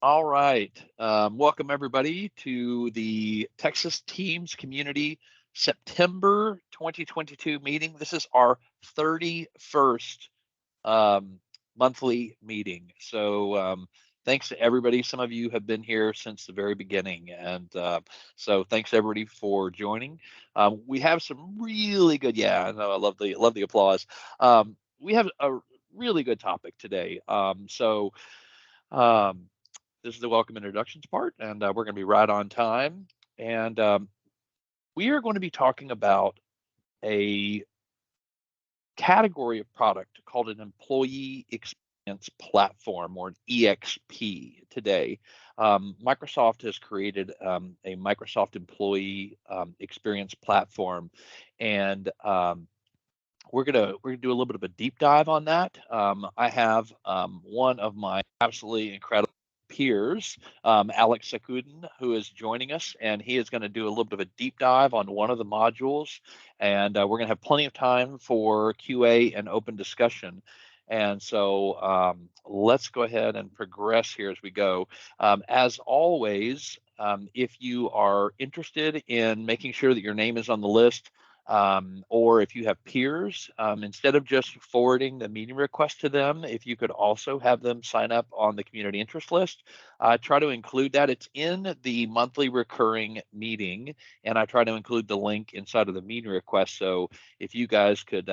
All right. Welcome everybody to the Texas Teams Community September 2022 meeting. This is our 31st monthly meeting. So thanks to everybody. Some of you have been here since the very beginning. And so thanks everybody for joining. We have some really good, I know, I love the applause. We have a really good topic today. Um, this is the welcome introductions part, and we're going to be right on time. And we are going to be talking about a category of product called an employee experience platform, or an EXP today. Microsoft has created a Microsoft employee experience platform, and we're gonna do a little bit of a deep dive on that. I have one of my absolutely incredible peers, Alex Zakhodin, who is joining us, and he is going to do a little bit of a deep dive on one of the modules, and we're going to have plenty of time for QA and open discussion. And so let's go ahead and progress here as we go. As always, if you are interested in making sure that your name is on the list, or if you have peers, instead of just forwarding the meeting request to them, if you could also have them sign up on the community interest list, try to include that. It's in the monthly recurring meeting, and I try to include the link inside of the meeting request. So if you guys could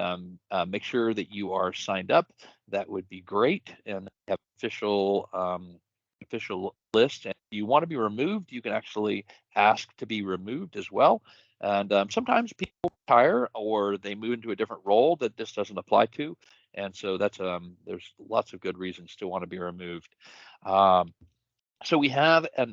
make sure that you are signed up, that would be great, and have official list. And if you want to be removed, you can actually ask to be removed as well. And sometimes people retire or they move into a different role that this doesn't apply to. And so that's there's lots of good reasons to want to be removed. So we have a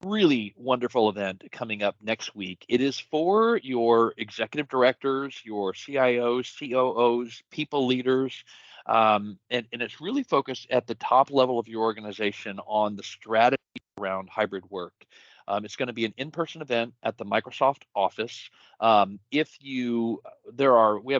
really wonderful event coming up next week. It is for your executive directors, your CIOs, COOs, people leaders, and it's really focused at the top level of your organization on the strategy around hybrid work. It's going to be an in-person event at the Microsoft office. We have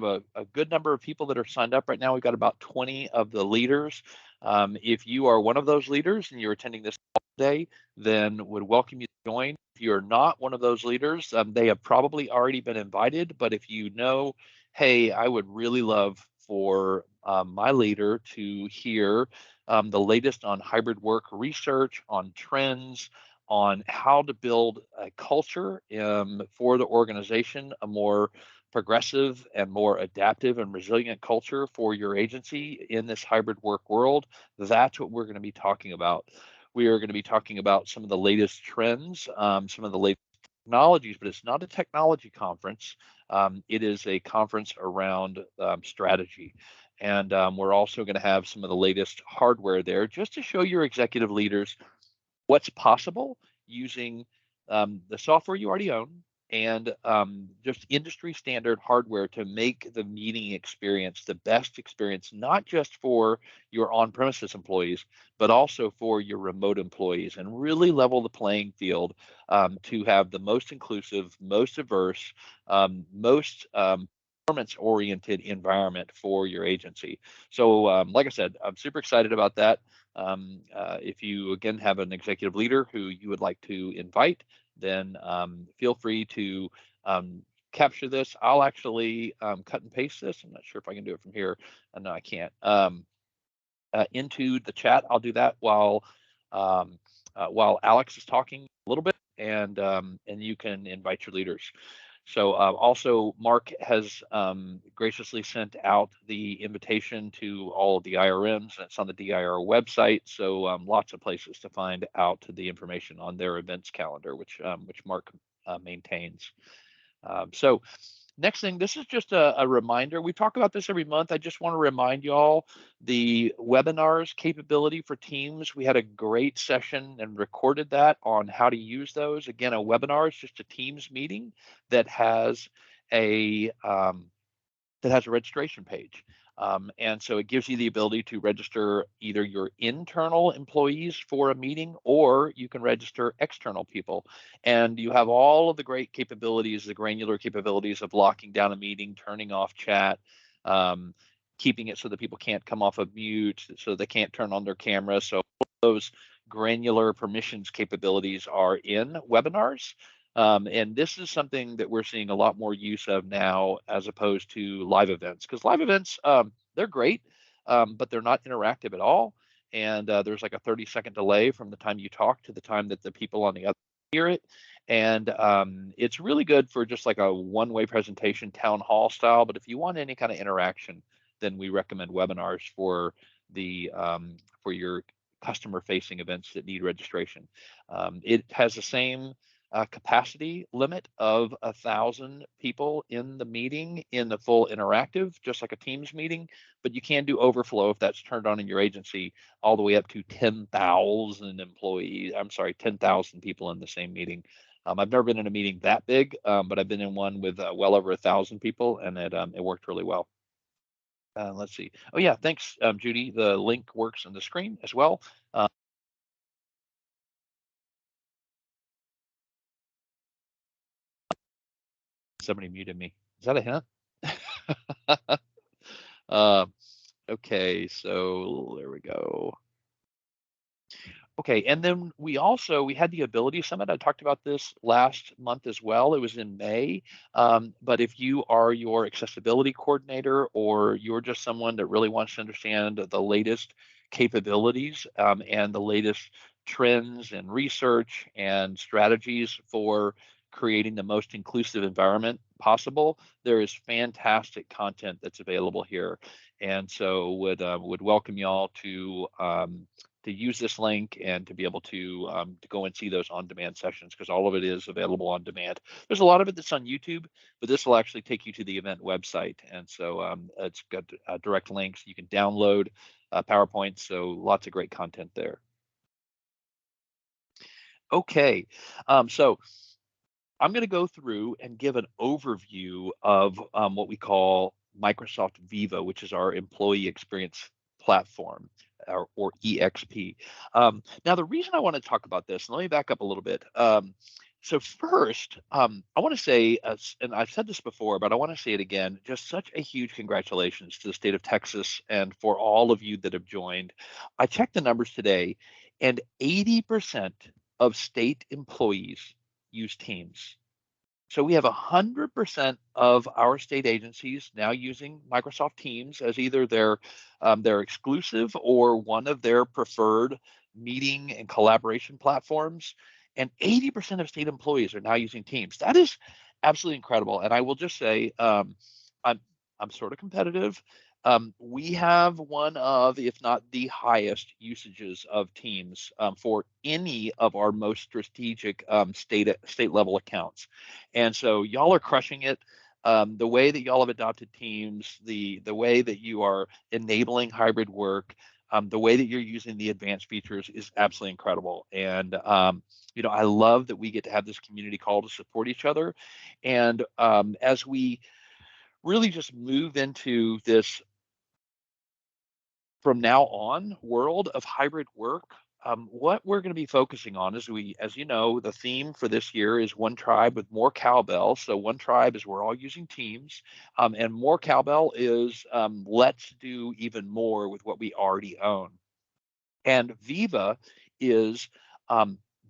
a good number of people that are signed up right now. We've got about 20 of the leaders. If you are one of those leaders and you're attending this today, then would welcome you to join. If you're not one of those leaders, they have probably already been invited. But if you know, hey, I would really love for my leader to hear the latest on hybrid work research, on trends, on how to build a culture for the organization, a more progressive and more adaptive and resilient culture for your agency in this hybrid work world. That's what we're going to be talking about. We are going to be talking about some of the latest trends, some of the latest technologies, but it's not a technology conference. It is a conference around strategy. And we're also going to have some of the latest hardware there just to show your executive leaders what's possible using the software you already own and just industry standard hardware to make the meeting experience the best experience, not just for your on-premises employees, but also for your remote employees, and really level the playing field to have the most inclusive, most diverse, most performance-oriented environment for your agency. So like I said, I'm super excited about that. If you, again, have an executive leader who you would like to invite, then feel free to capture this. I'll actually cut and paste this. I'm not sure if I can do it from here. No, I can't. Into the chat. I'll do that while Alex is talking a little bit, and you can invite your leaders. So also, Mark has graciously sent out the invitation to all of the IRMs, and it's on the DIR website. So lots of places to find out the information on their events calendar, which Mark maintains. So next thing, this is just a reminder. We talk about this every month. I just want to remind y'all the webinars capability for Teams. We had a great session and recorded that on how to use those. Again, a webinar is just a Teams meeting that has a registration page. And so it gives you the ability to register either your internal employees for a meeting, or you can register external people. And you have all of the great capabilities, the granular capabilities of locking down a meeting, turning off chat, keeping it so that people can't come off of mute, so they can't turn on their camera. So those granular permissions capabilities are in webinars. And this is something that we're seeing a lot more use of now as opposed to live events, because live events, they're great, but they're not interactive at all. And there's like a 30-second delay from the time you talk to the time that the people on the other hear it. And it's really good for just like a one-way presentation, town hall style. But if you want any kind of interaction, then we recommend webinars for the for your customer-facing events that need registration. It has the same capacity limit of 1,000 people in the meeting in the full interactive, just like a Teams meeting, but you can do overflow if that's turned on in your agency, all the way up to 10,000 employees. I'm sorry, 10,000 people in the same meeting. I've never been in a meeting that big, but I've been in one with well over 1,000 people, and it worked really well. Let's see. Oh yeah, thanks, Judy. The link works on the screen as well. Somebody muted me. Is that a hint? uh, okay, so there we go. Okay, and then we had the Ability Summit. I talked about this last month as well. It was in May. But if you are your accessibility coordinator, or you're just someone that really wants to understand the latest capabilities and the latest trends and research and strategies for creating the most inclusive environment possible, there is fantastic content that's available here. And so would welcome y'all to use this link and to be able to go and see those on-demand sessions, because all of it is available on demand. There's a lot of it that's on YouTube, but this will actually take you to the event website. And so it's got direct links. You can download PowerPoint, so lots of great content there. Okay, so I'm going to go through and give an overview of what we call Microsoft Viva, which is our employee experience platform, or EXP. Now, the reason I want to talk about this, and let me back up a little bit. So first, I want to say, and I've said this before, but I want to say it again, just such a huge congratulations to the state of Texas and for all of you that have joined. I checked the numbers today, and 80% of state employees use Teams. So we have 100% of our state agencies now using Microsoft Teams as either their exclusive or one of their preferred meeting and collaboration platforms. And 80% of state employees are now using Teams. That is absolutely incredible. And I will just say, I'm sort of competitive. We have one of, if not the highest usages of Teams for any of our most strategic state level accounts. And so y'all are crushing it. The way that y'all have adopted Teams, the way that you are enabling hybrid work, the way that you're using the advanced features is absolutely incredible. And I love that we get to have this community call to support each other. And as we really just move into this from now on world of hybrid work, what we're going to be focusing on is as you know, the theme for this year is one tribe with more cowbell. So one tribe is we're all using Teams, and more cowbell is let's do even more with what we already own. And Viva is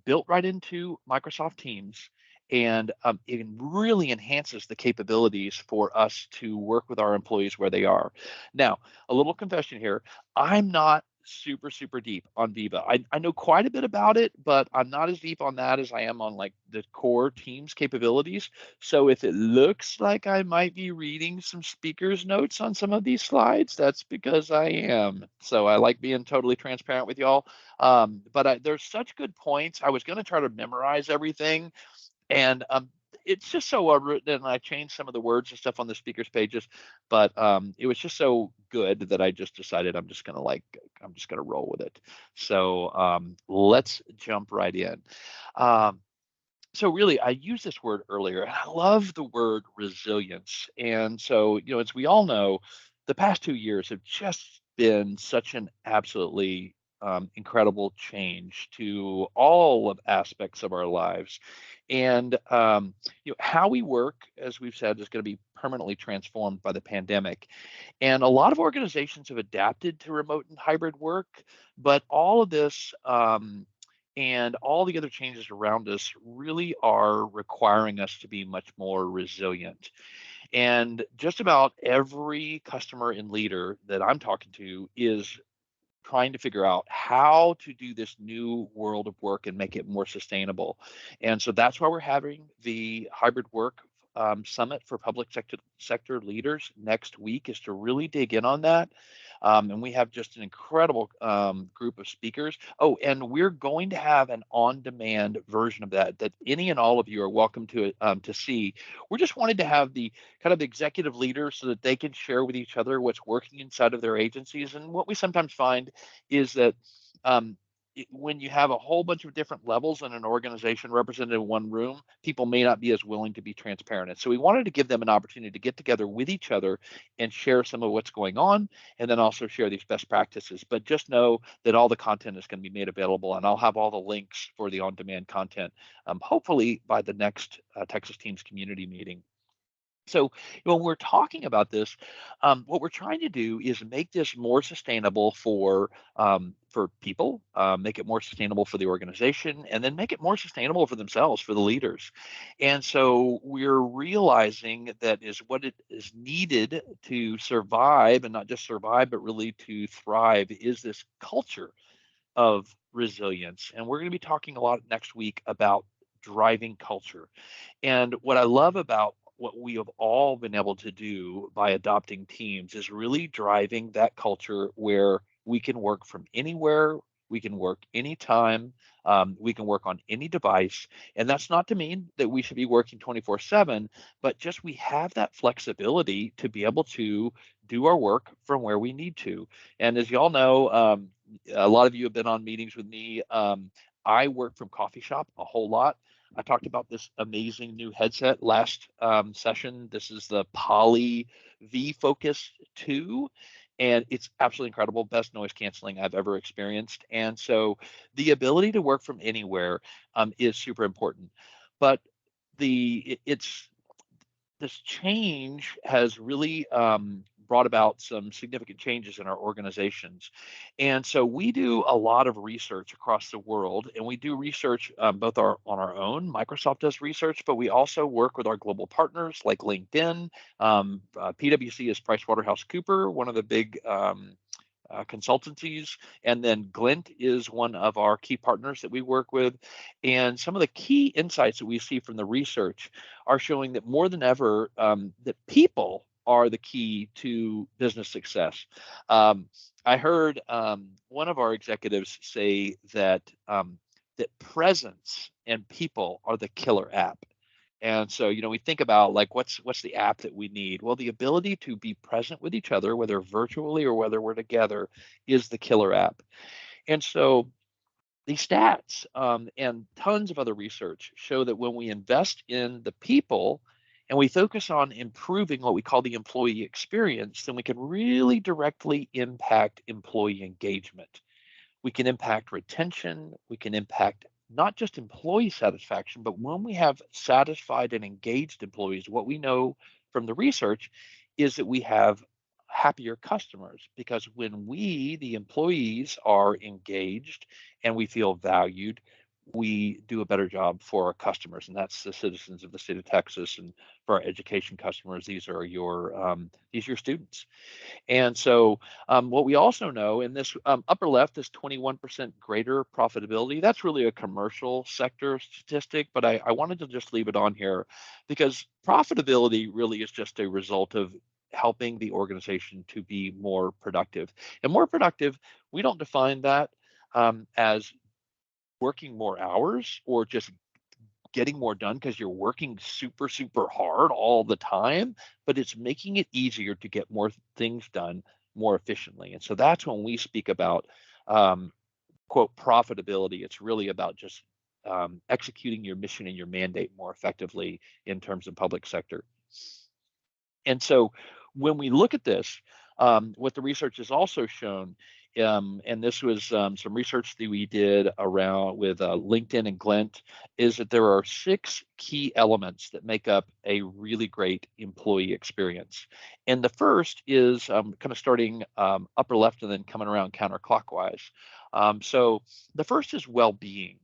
built right into Microsoft Teams, and it really enhances the capabilities for us to work with our employees where they are. Now, a little confession here. I'm not super deep on Viva. I know quite a bit about it, but I'm not as deep on that as I am on like the core Teams capabilities. So if it looks like I might be reading some speaker's notes on some of these slides, that's because I am. So I like being totally transparent with y'all. But there's such good points. I was going to try to memorize everything, and it's just so well written, and I changed some of the words and stuff on the speakers pages, but it was just so good that I just decided I'm just gonna roll with it. So let's jump right in. So really, I used this word earlier, and I love the word resilience. And so, as we all know, the past 2 years have just been such an absolutely incredible change to all of aspects of our lives. And how we work, as we've said, is going to be permanently transformed by the pandemic. And a lot of organizations have adapted to remote and hybrid work, but all of this and all the other changes around us really are requiring us to be much more resilient. And just about every customer and leader that I'm talking to is trying to figure out how to do this new world of work and make it more sustainable. And so that's why we're having the hybrid work summit for public sector leaders next week, is to really dig in on that. And we have just an incredible group of speakers. Oh, and we're going to have an on-demand version of that any and all of you are welcome to see. We're just wanting to have the kind of executive leaders so that they can share with each other what's working inside of their agencies. And what we sometimes find is that when you have a whole bunch of different levels in an organization represented in one room, people may not be as willing to be transparent. And so we wanted to give them an opportunity to get together with each other and share some of what's going on, and then also share these best practices. But just know that all the content is going to be made available, and I'll have all the links for the on-demand content, hopefully by the next Texas Teams community meeting. So when we're talking about this, what we're trying to do is make this more sustainable for people, make it more sustainable for the organization, and then make it more sustainable for themselves, for the leaders. And so we're realizing that is what it is needed to survive, and not just survive, but really to thrive, is this culture of resilience. And we're going to be talking a lot next week about driving culture. And what I love about what we have all been able to do by adopting Teams is really driving that culture where we can work from anywhere, we can work anytime, we can work on any device. And that's not to mean that we should be working 24/7, but just we have that flexibility to be able to do our work from where we need to. And as you all know, a lot of you have been on meetings with me. I work from coffee shop a whole lot. I talked about this amazing new headset last session. This is the Poly V Focus 2, and it's absolutely incredible. Best noise canceling I've ever experienced. And so the ability to work from anywhere is super important. But it's this change has really brought about some significant changes in our organizations. And so we do a lot of research across the world, and we do research both on our own. Microsoft does research, but we also work with our global partners like LinkedIn. PwC is PricewaterhouseCoopers, one of the big consultancies. And then Glint is one of our key partners that we work with. And some of the key insights that we see from the research are showing that more than ever, that people are the key to business success. I heard one of our executives say that that presence and people are the killer app. And so, we think about like what's the app that we need? Well, the ability to be present with each other, whether virtually or whether we're together, is the killer app. And so these stats and tons of other research show that when we invest in the people and we focus on improving what we call the employee experience, then we can really directly impact employee engagement. We can impact retention, we can impact not just employee satisfaction, but when we have satisfied and engaged employees, what we know from the research is that we have happier customers, because when we, the employees, are engaged and we feel valued, we do a better job for our customers, and that's the citizens of the state of Texas. And for our education customers, these are your students. And so what we also know in this upper left is 21% greater profitability. That's really a commercial sector statistic, but I wanted to just leave it on here because profitability really is just a result of helping the organization to be more productive. And more productive, we don't define that as working more hours or just getting more done because you're working super, super hard all the time, but it's making it easier to get more things done more efficiently. And so that's when we speak about, quote, profitability. It's really about just executing your mission and your mandate more effectively in terms of public sector. And so when we look at this, what the research has also shown and this was some research that we did around with LinkedIn and Glint, is that there are 6 key elements that make up a really great employee experience. And the first is kind of starting upper left and then coming around counterclockwise. So the first is well-being.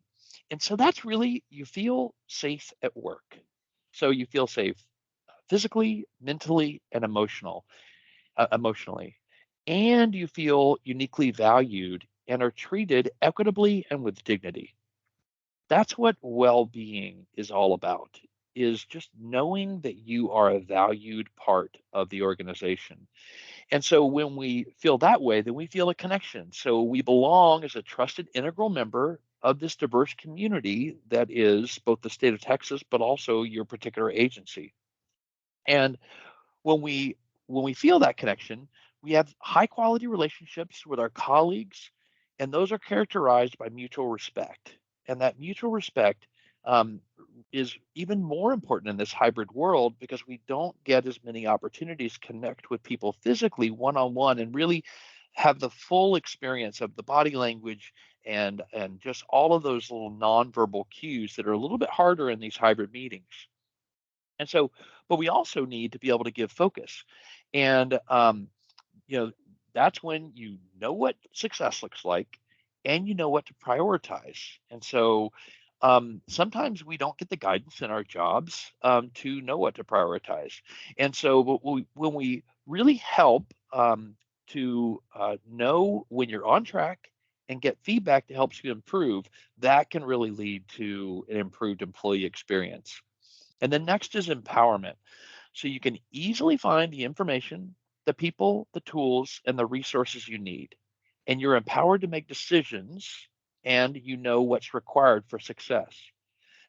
And so that's really, you feel safe at work. So you feel safe physically, mentally, and emotionally. And you feel uniquely valued and are treated equitably and with dignity. That's what well-being is all about, is just knowing that you are a valued part of the organization. And so when we feel that way, then we feel a connection. So we belong as a trusted integral member of this diverse community that is both the state of Texas, but also your particular agency. And when we when we feel that connection, we have high quality relationships with our colleagues, and those are characterized by mutual respect. And that mutual respect um, is even more important in this hybrid world because we don't get as many opportunities to connect with people physically one on one and really have the full experience of the body language and just all of those little nonverbal cues that are a little bit harder in these hybrid meetings. And so, but we also need to be able to give focus. And, you know, that's when you know what success looks like and you know what to prioritize. And so sometimes we don't get the guidance in our jobs to know what to prioritize. And so when we really help to know when you're on track and get feedback that helps you improve, that can really lead to an improved employee experience. And then next is empowerment. So you can easily find the information, the people, the tools, and the resources you need. And you're empowered to make decisions and you know what's required for success.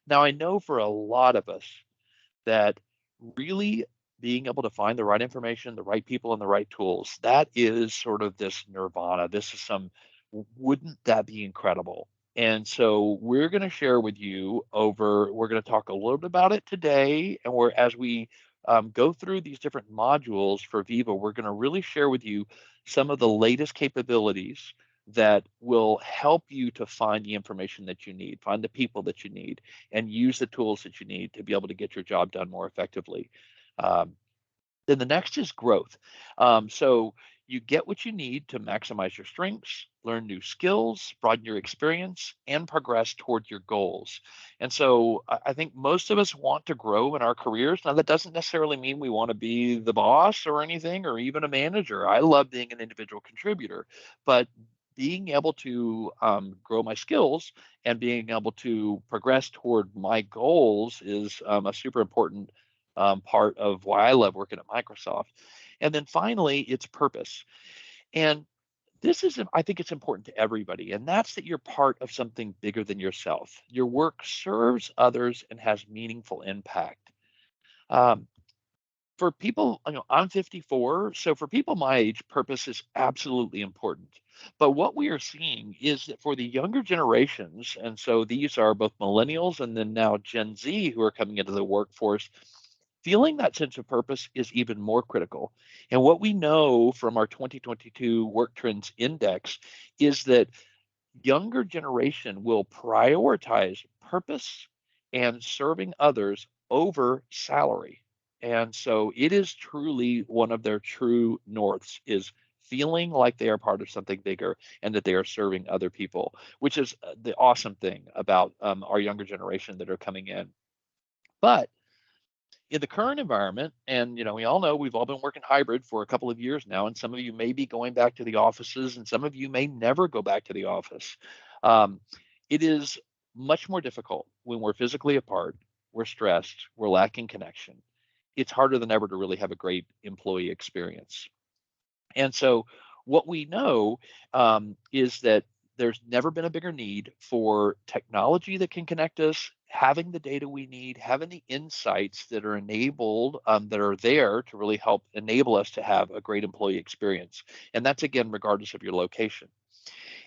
Now, I know for a lot of us that really being able to find the right information, the right people, and the right tools, that is sort of this nirvana. This is some, wouldn't that be incredible? And so we're going to share with you we're going to talk a little bit about it today. And as we go through these different modules for Viva, we're going to really share with you some of the latest capabilities that will help you to find the information that you need, find the people that you need, and use the tools that you need to be able to get your job done more effectively. Um, then the next is growth. So you get what you need to maximize your strengths, learn new skills, broaden your experience, and progress toward your goals. And so I think most of us want to grow in our careers. Now, that doesn't necessarily mean we want to be the boss or anything, or even a manager. I love being an individual contributor, but being able to grow my skills and being able to progress toward my goals is a super important part of why I love working at Microsoft. And then finally, it's purpose. And this is, I think it's important to everybody, and that's that you're part of something bigger than yourself. Your work serves others and has meaningful impact. Um, for people, I'm 54, so for people my age, purpose is absolutely important. But what we are seeing is that for the younger generations, and so these are both millennials and then now Gen Z who are coming into the workforce, feeling that sense of purpose is even more critical. And what we know from our 2022 Work Trends Index is that younger generation will prioritize purpose and serving others over salary. And so it is truly one of their true norths is feeling like they are part of something bigger and that they are serving other people, which is the awesome thing about our younger generation that are coming in. But in the current environment, and we all know we've all been working hybrid for a couple of years now, and some of you may be going back to the offices, and some of you may never go back to the office. Um, it is much more difficult when we're physically apart, we're stressed, we're lacking connection. It's harder than ever to really have a great employee experience. And so, what we know is that there's never been a bigger need for technology that can connect us, having the data we need, having the insights that are enabled, that are there to really help enable us to have a great employee experience. And that's again, regardless of your location.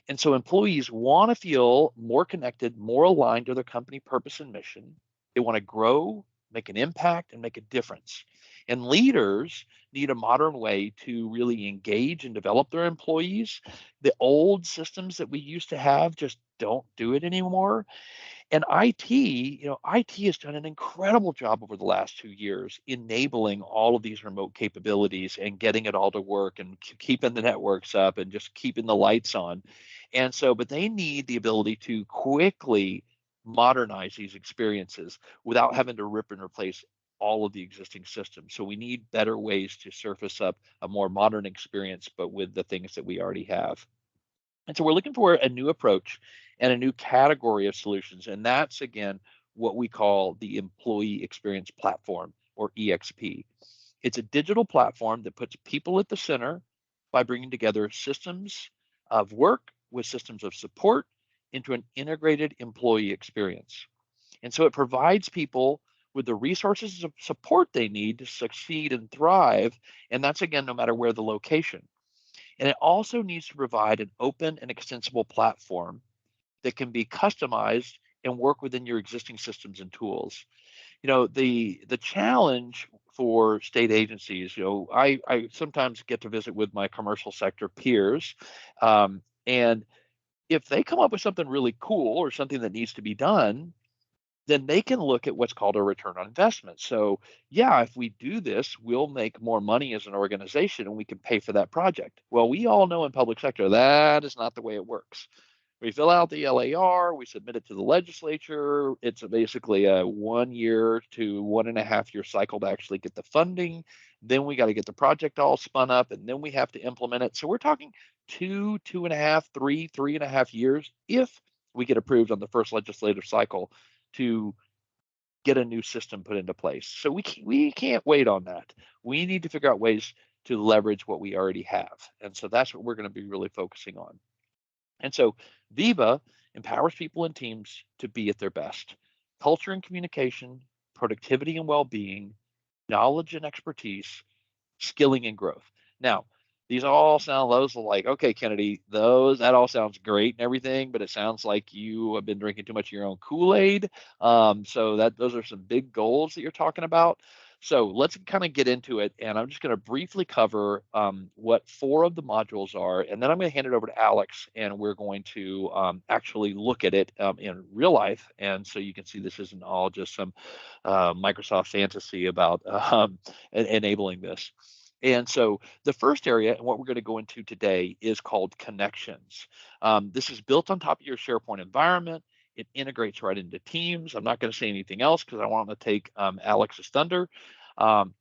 And so, employees want to feel more connected, more aligned to their company purpose and mission. They want to grow, make an impact, and make a difference. And leaders need a modern way to really engage and develop their employees. The old systems that we used to have just don't do it anymore. And IT has done an incredible job over the last 2 years enabling all of these remote capabilities and getting it all to work and keeping the networks up and just keeping the lights on. And so, but they need the ability to quickly modernize these experiences without having to rip and replace all of the existing systems. So we need better ways to surface up a more modern experience, but with the things that we already have. And so we're looking for a new approach and a new category of solutions. And that's, again, what we call the Employee Experience Platform, or EXP. It's a digital platform that puts people at the center by bringing together systems of work with systems of support into an integrated employee experience. And so it provides people with the resources of support they need to succeed and thrive. And that's, again, no matter where the location. And it also needs to provide an open and extensible platform that can be customized and work within your existing systems and tools. The challenge for state agencies, I sometimes get to visit with my commercial sector peers, and if they come up with something really cool or something that needs to be done, then they can look at what's called a return on investment. So, yeah, if we do this, we'll make more money as an organization and we can pay for that project. Well, we all know in public sector that is not the way it works. We fill out the LAR, we submit it to the legislature. It's basically a 1 year to 1.5 year cycle to actually get the funding. Then we got to get the project all spun up, and then we have to implement it. So we're talking 2.5, 3.5 years if we get approved on the first legislative cycle to get a new system put into place. So we can't wait on that. We need to figure out ways to leverage what we already have. And so that's what we're going to be really focusing on. And so Viva empowers people and teams to be at their best. Culture and communication, productivity and well-being, knowledge and expertise, skilling and growth. Now, those are like, okay, Kennedy, that all sounds great and everything, but it sounds like you have been drinking too much of your own Kool-Aid. So those are some big goals that you're talking about. So let's kind of get into it, and I'm just going to briefly cover what 4 of the modules are, and then I'm going to hand it over to Alex, and we're going to actually look at it in real life, and so you can see this isn't all just some Microsoft fantasy about enabling this. And so the first area, and what we're going to go into today, is called Connections. This is built on top of your SharePoint environment. It integrates right into Teams. I'm not going to say anything else because I want to take Alex's thunder. Um,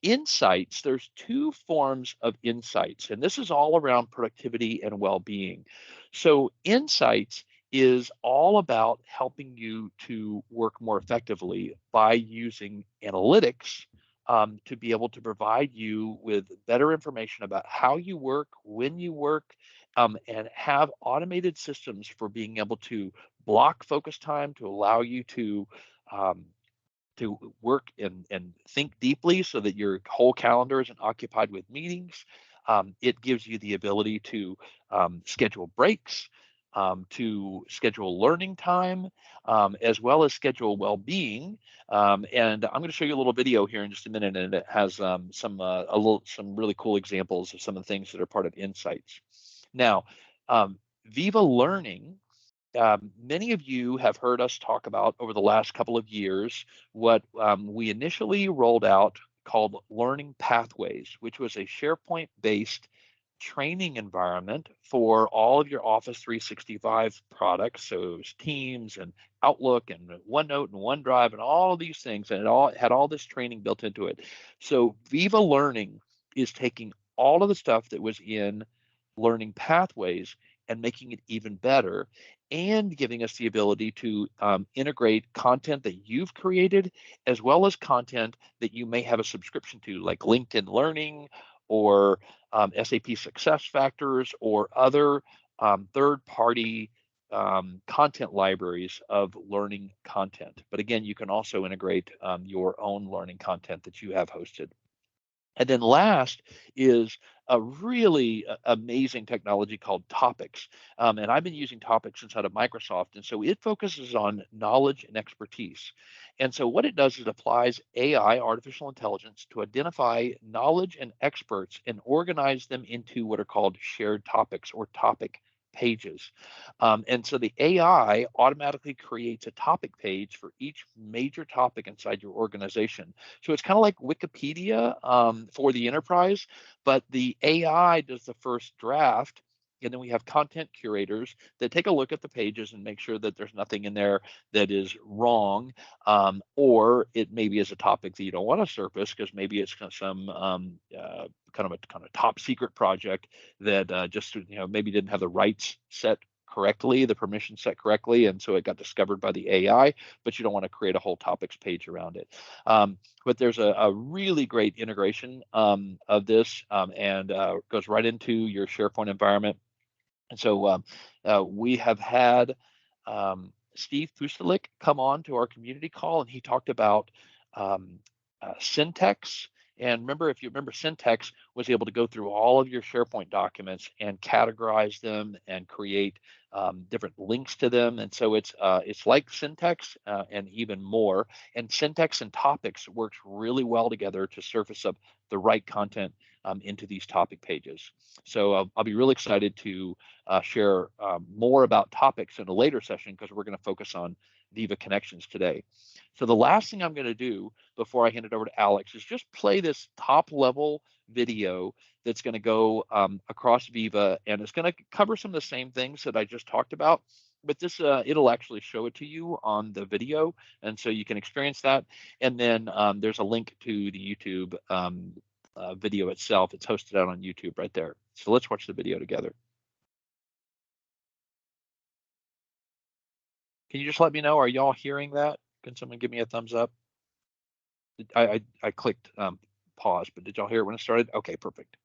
Insights, there's 2 forms of insights, and this is all around productivity and well-being. So insights is all about helping you to work more effectively by using analytics to be able to provide you with better information about how you work, when you work, and have automated systems for being able to block focus time to allow you um, to work and think deeply so that your whole calendar isn't occupied with meetings. It gives you the ability to schedule breaks, to schedule learning time, as well as schedule well-being. And I'm going to show you a little video here in just a minute, and it has some really cool examples of some of the things that are part of Insights. Now, Viva Learning, many of you have heard us talk about over the last couple of years what we initially rolled out called Learning Pathways, which was a SharePoint-based training environment for all of your Office 365 products. So it was Teams and Outlook and OneNote and OneDrive and all of these things, and it had all this training built into it. So Viva Learning is taking all of the stuff that was in Learning Pathways and making it even better, and giving us the ability to integrate content that you've created, as well as content that you may have a subscription to, like LinkedIn Learning or SAP Success Factors or other third-party content libraries of learning content. But again, you can also integrate your own learning content that you have hosted. And then last is a really amazing technology called Topics. And I've been using Topics inside of Microsoft. And so it focuses on knowledge and expertise. And so what it does is it applies AI, artificial intelligence, to identify knowledge and experts and organize them into what are called shared topics or topic pages. And so the AI automatically creates a topic page for each major topic inside your organization. So it's kind of like Wikipedia for the enterprise, but the AI does the first draft. And then we have content curators that take a look at the pages and make sure that there's nothing in there that is wrong, or it maybe is a topic that you don't want to surface because maybe it's some kind of top secret project that just maybe didn't have the rights set correctly, the permission set correctly, and so it got discovered by the AI. But you don't want to create a whole topics page around it. But there's a really great integration of this, and goes right into your SharePoint environment. And so we have had Steve Pustalik come on to our community call, and he talked about um, syntax. And remember, if you remember, syntax was able to go through all of your SharePoint documents and categorize them and create different links to them. And so it's like syntax and even more. And syntax and topics works really well together to surface up the right content into these topic pages. So I'll be really excited to share more about topics in a later session because we're going to focus on Viva Connections today. So the last thing I'm going to do before I hand it over to Alex is just play this top level video that's going to go across Viva, and it's going to cover some of the same things that I just talked about. But this, it'll actually show it to you on the video, and so you can experience that. And then there's a link to the YouTube video itself. It's hosted out on YouTube right there. So let's watch the video together. Can you just let me know? Are y'all hearing that? Can someone give me a thumbs up? I clicked pause, but did y'all hear it when it started? Okay, perfect.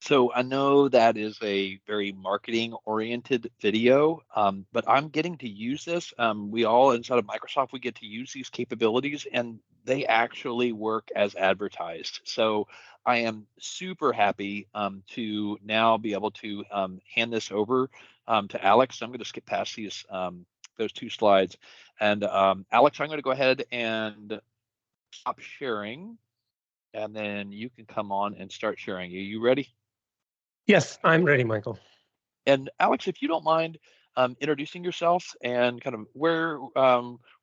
So I know that is a very marketing oriented video, but I'm getting to use this. We all inside of Microsoft, we get to use these capabilities and they actually work as advertised. So I am super happy to now be able to hand this over to Alex. I'm going to skip past those two slides. And Alex, I'm going to go ahead and stop sharing, and then you can come on and start sharing. Are you ready? Yes, I'm ready, Michael. And Alex, if you don't mind introducing yourself and kind of where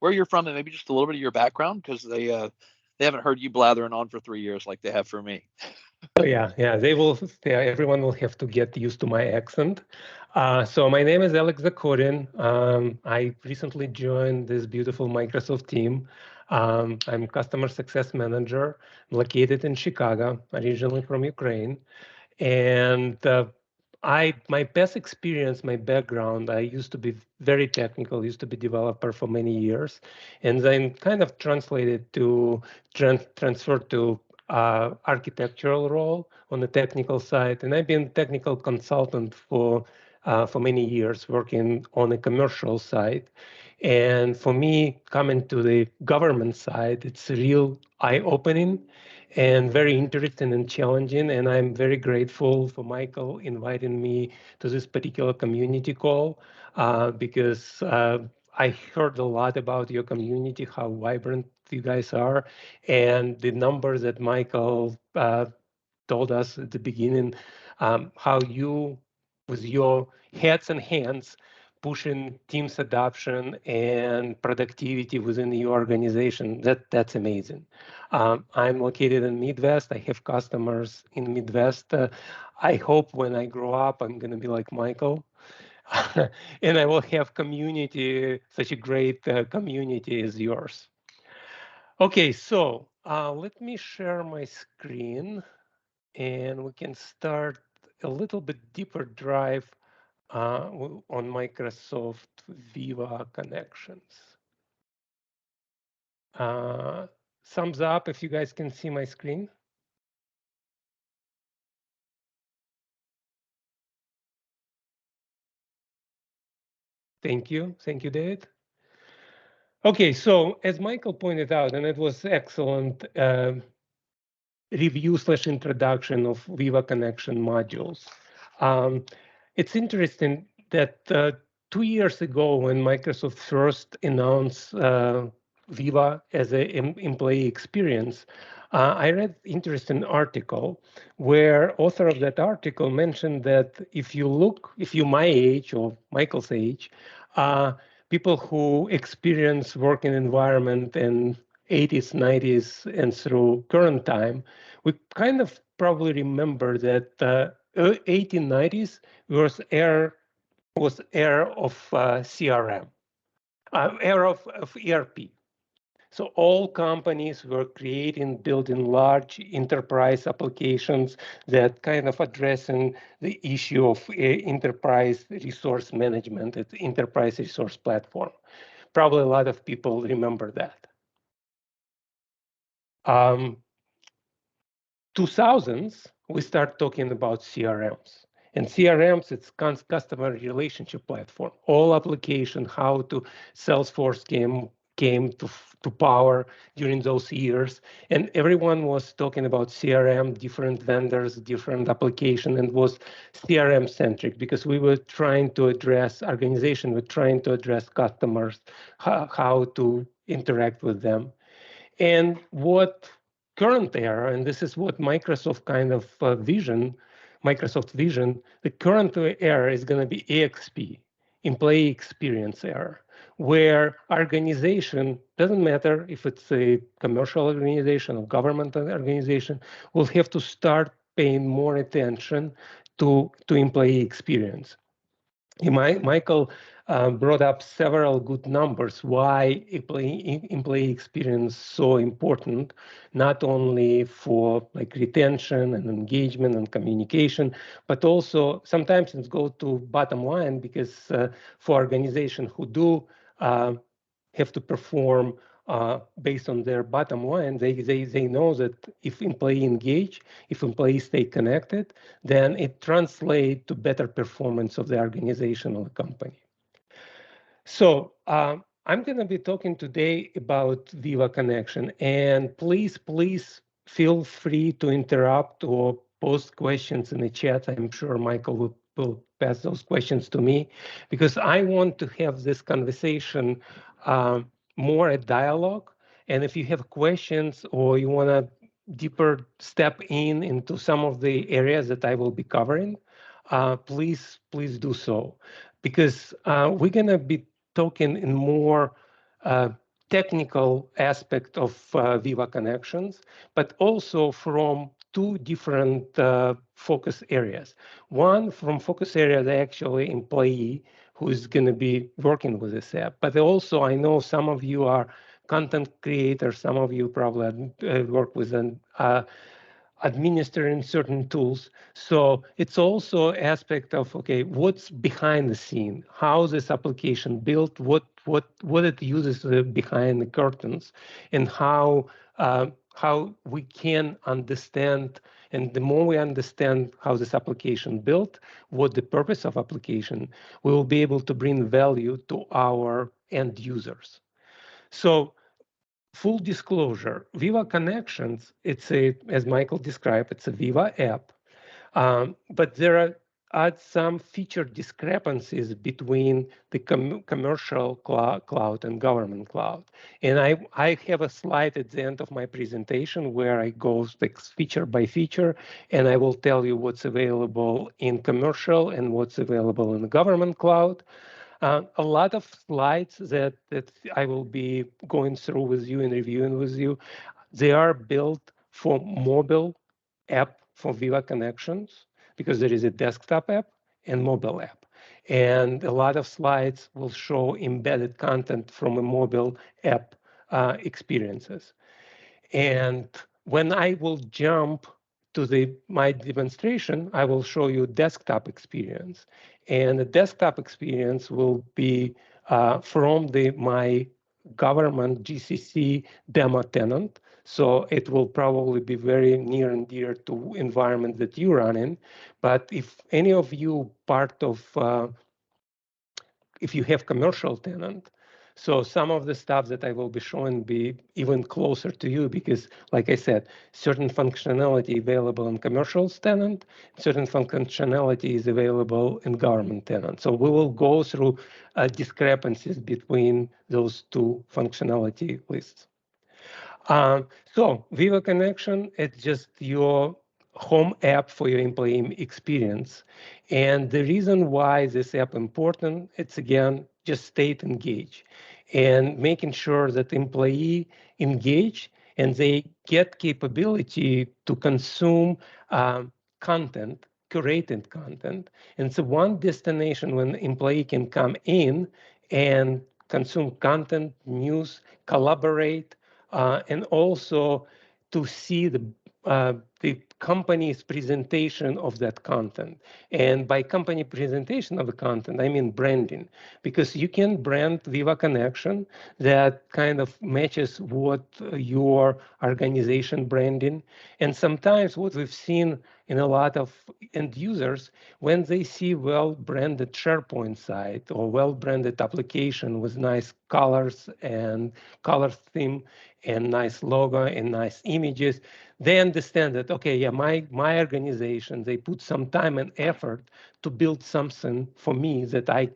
you're from, and maybe just a little bit of your background, because they haven't heard you blathering on for 3 years like they have for me. Oh yeah. They will. Yeah, everyone will have to get used to my accent. So my name is Alex Zakhodin. I recently joined this beautiful Microsoft team. I'm customer success manager, located in Chicago, originally from Ukraine. And my best experience, my background, I used to be very technical, used to be developer for many years, and then kind of translated to transfer to architectural role on the technical side. And I've been technical consultant for many years, working on the commercial side. And for me, coming to the government side, it's real eye-opening and very interesting and challenging. And I'm very grateful for Michael inviting me to this particular community call because I heard a lot about your community, how vibrant you guys are, and the numbers that Michael told us at the beginning, how you, with your heads and hands, pushing Teams adoption and productivity within your organization. That's amazing. I'm located in Midwest. I have customers in Midwest. I hope when I grow up, I'm going to be like Michael. And I will have community, such a great community as yours. Okay, so let me share my screen and we can start a little bit deeper dive on Microsoft Viva Connections. Uh, Thumbs up if you guys can see my screen. Thank you, David. Okay, so as Michael pointed out, and it was excellent review/introduction of Viva Connection modules. It's interesting that 2 years ago, when Microsoft first announced Viva as an employee experience, I read interesting article where author of that article mentioned that if you're my age or Michael's age, people who experience working environment in 80s, 90s, and through current time, we kind of probably remember that 1890s was era of CRM, era of ERP. So all companies were building large enterprise applications that kind of addressing the issue of enterprise resource management, it's enterprise resource platform. Probably a lot of people remember that. 2000s, we start talking about CRMs. And CRMs, it's customer relationship platform. All application, how to Salesforce came to power during those years. And everyone was talking about CRM, different vendors, different application, and was CRM centric because we were trying to address organization, we're trying to address customers, how to interact with them. And what current era, and this is what Microsoft kind of Microsoft vision, the current era is going to be EXP, employee experience era, where organization, doesn't matter if it's a commercial organization or government organization, will have to start paying more attention to employee experience. Michael brought up several good numbers why employee experience so important, not only for like retention and engagement and communication, but also sometimes it goes to bottom line because for organizations who do have to perform based on their bottom line. They know that if employee engage, if employees stay connected, then it translates to better performance of the organization or the company. So I'm going to be talking today about Viva Connection, and please feel free to interrupt or post questions in the chat. I'm sure Michael will pass those questions to me, because I want to have this conversation more a dialogue. And if you have questions or you want to deeper step into some of the areas that I will be covering, please do so, because we're going to be talking in more technical aspect of Viva Connections, but also from two different focus areas. One from focus area, the actually employee who is going to be working with this app. But also, I know some of you are content creators, some of you probably work with an administering certain tools. So it's also aspect of, okay, what's behind the scene, how this application built, what it uses behind the curtains, and how we can understand. And the more we understand how this application built, what the purpose of application, we will be able to bring value to our end users. So full disclosure, Viva Connections, it's as Michael described, it's a Viva app. But there are some feature discrepancies between the commercial cloud and government cloud. And I have a slide at the end of my presentation where I go feature by feature, and I will tell you what's available in commercial and what's available in the government cloud. A lot of slides that I will be going through with you and reviewing with you, they are built for mobile app for Viva Connections, because there is a desktop app and mobile app. And a lot of slides will show embedded content from a mobile app experiences. And when I will jump to my demonstration, I will show you desktop experience. And the desktop experience will be from my government GCC demo tenant. So it will probably be very near and dear to environment that you run in. But if any of you part of if you have commercial tenant, so some of the stuff that I will be showing be even closer to you, because like I said, certain functionality available in commercial tenant, certain functionality is available in government tenant. So we will go through discrepancies between those two functionality lists. So Viva Connection, it's just your home app for your employee experience. And the reason why this app important, it's again, just stay engaged and making sure that employee engage and they get capability to consume content, curated content. And so one destination when employee can come in and consume content, news, collaborate, and also to see the company's presentation of that content. And by company presentation of the content, I mean branding, because you can brand Viva Connection that kind of matches what your organization branding. And sometimes what we've seen in a lot of end users, when they see well-branded SharePoint site or well-branded application with nice colors and color theme and nice logo and nice images, they understand that, okay, yeah, my organization, they put some time and effort to build something for me that I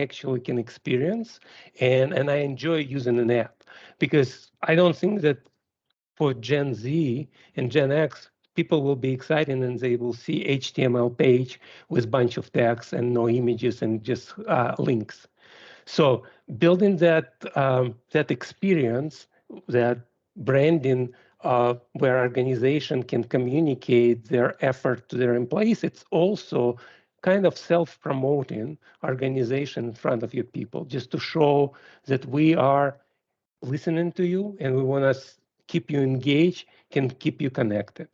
actually can experience, and I enjoy using an app. Because I don't think that for Gen Z and Gen X, people will be excited and they will see HTML page with bunch of text and no images and just links. So building that experience, that branding, where organization can communicate their effort to their employees, it's also kind of self-promoting organization in front of your people, just to show that we are listening to you and we want to keep you engaged, can keep you connected.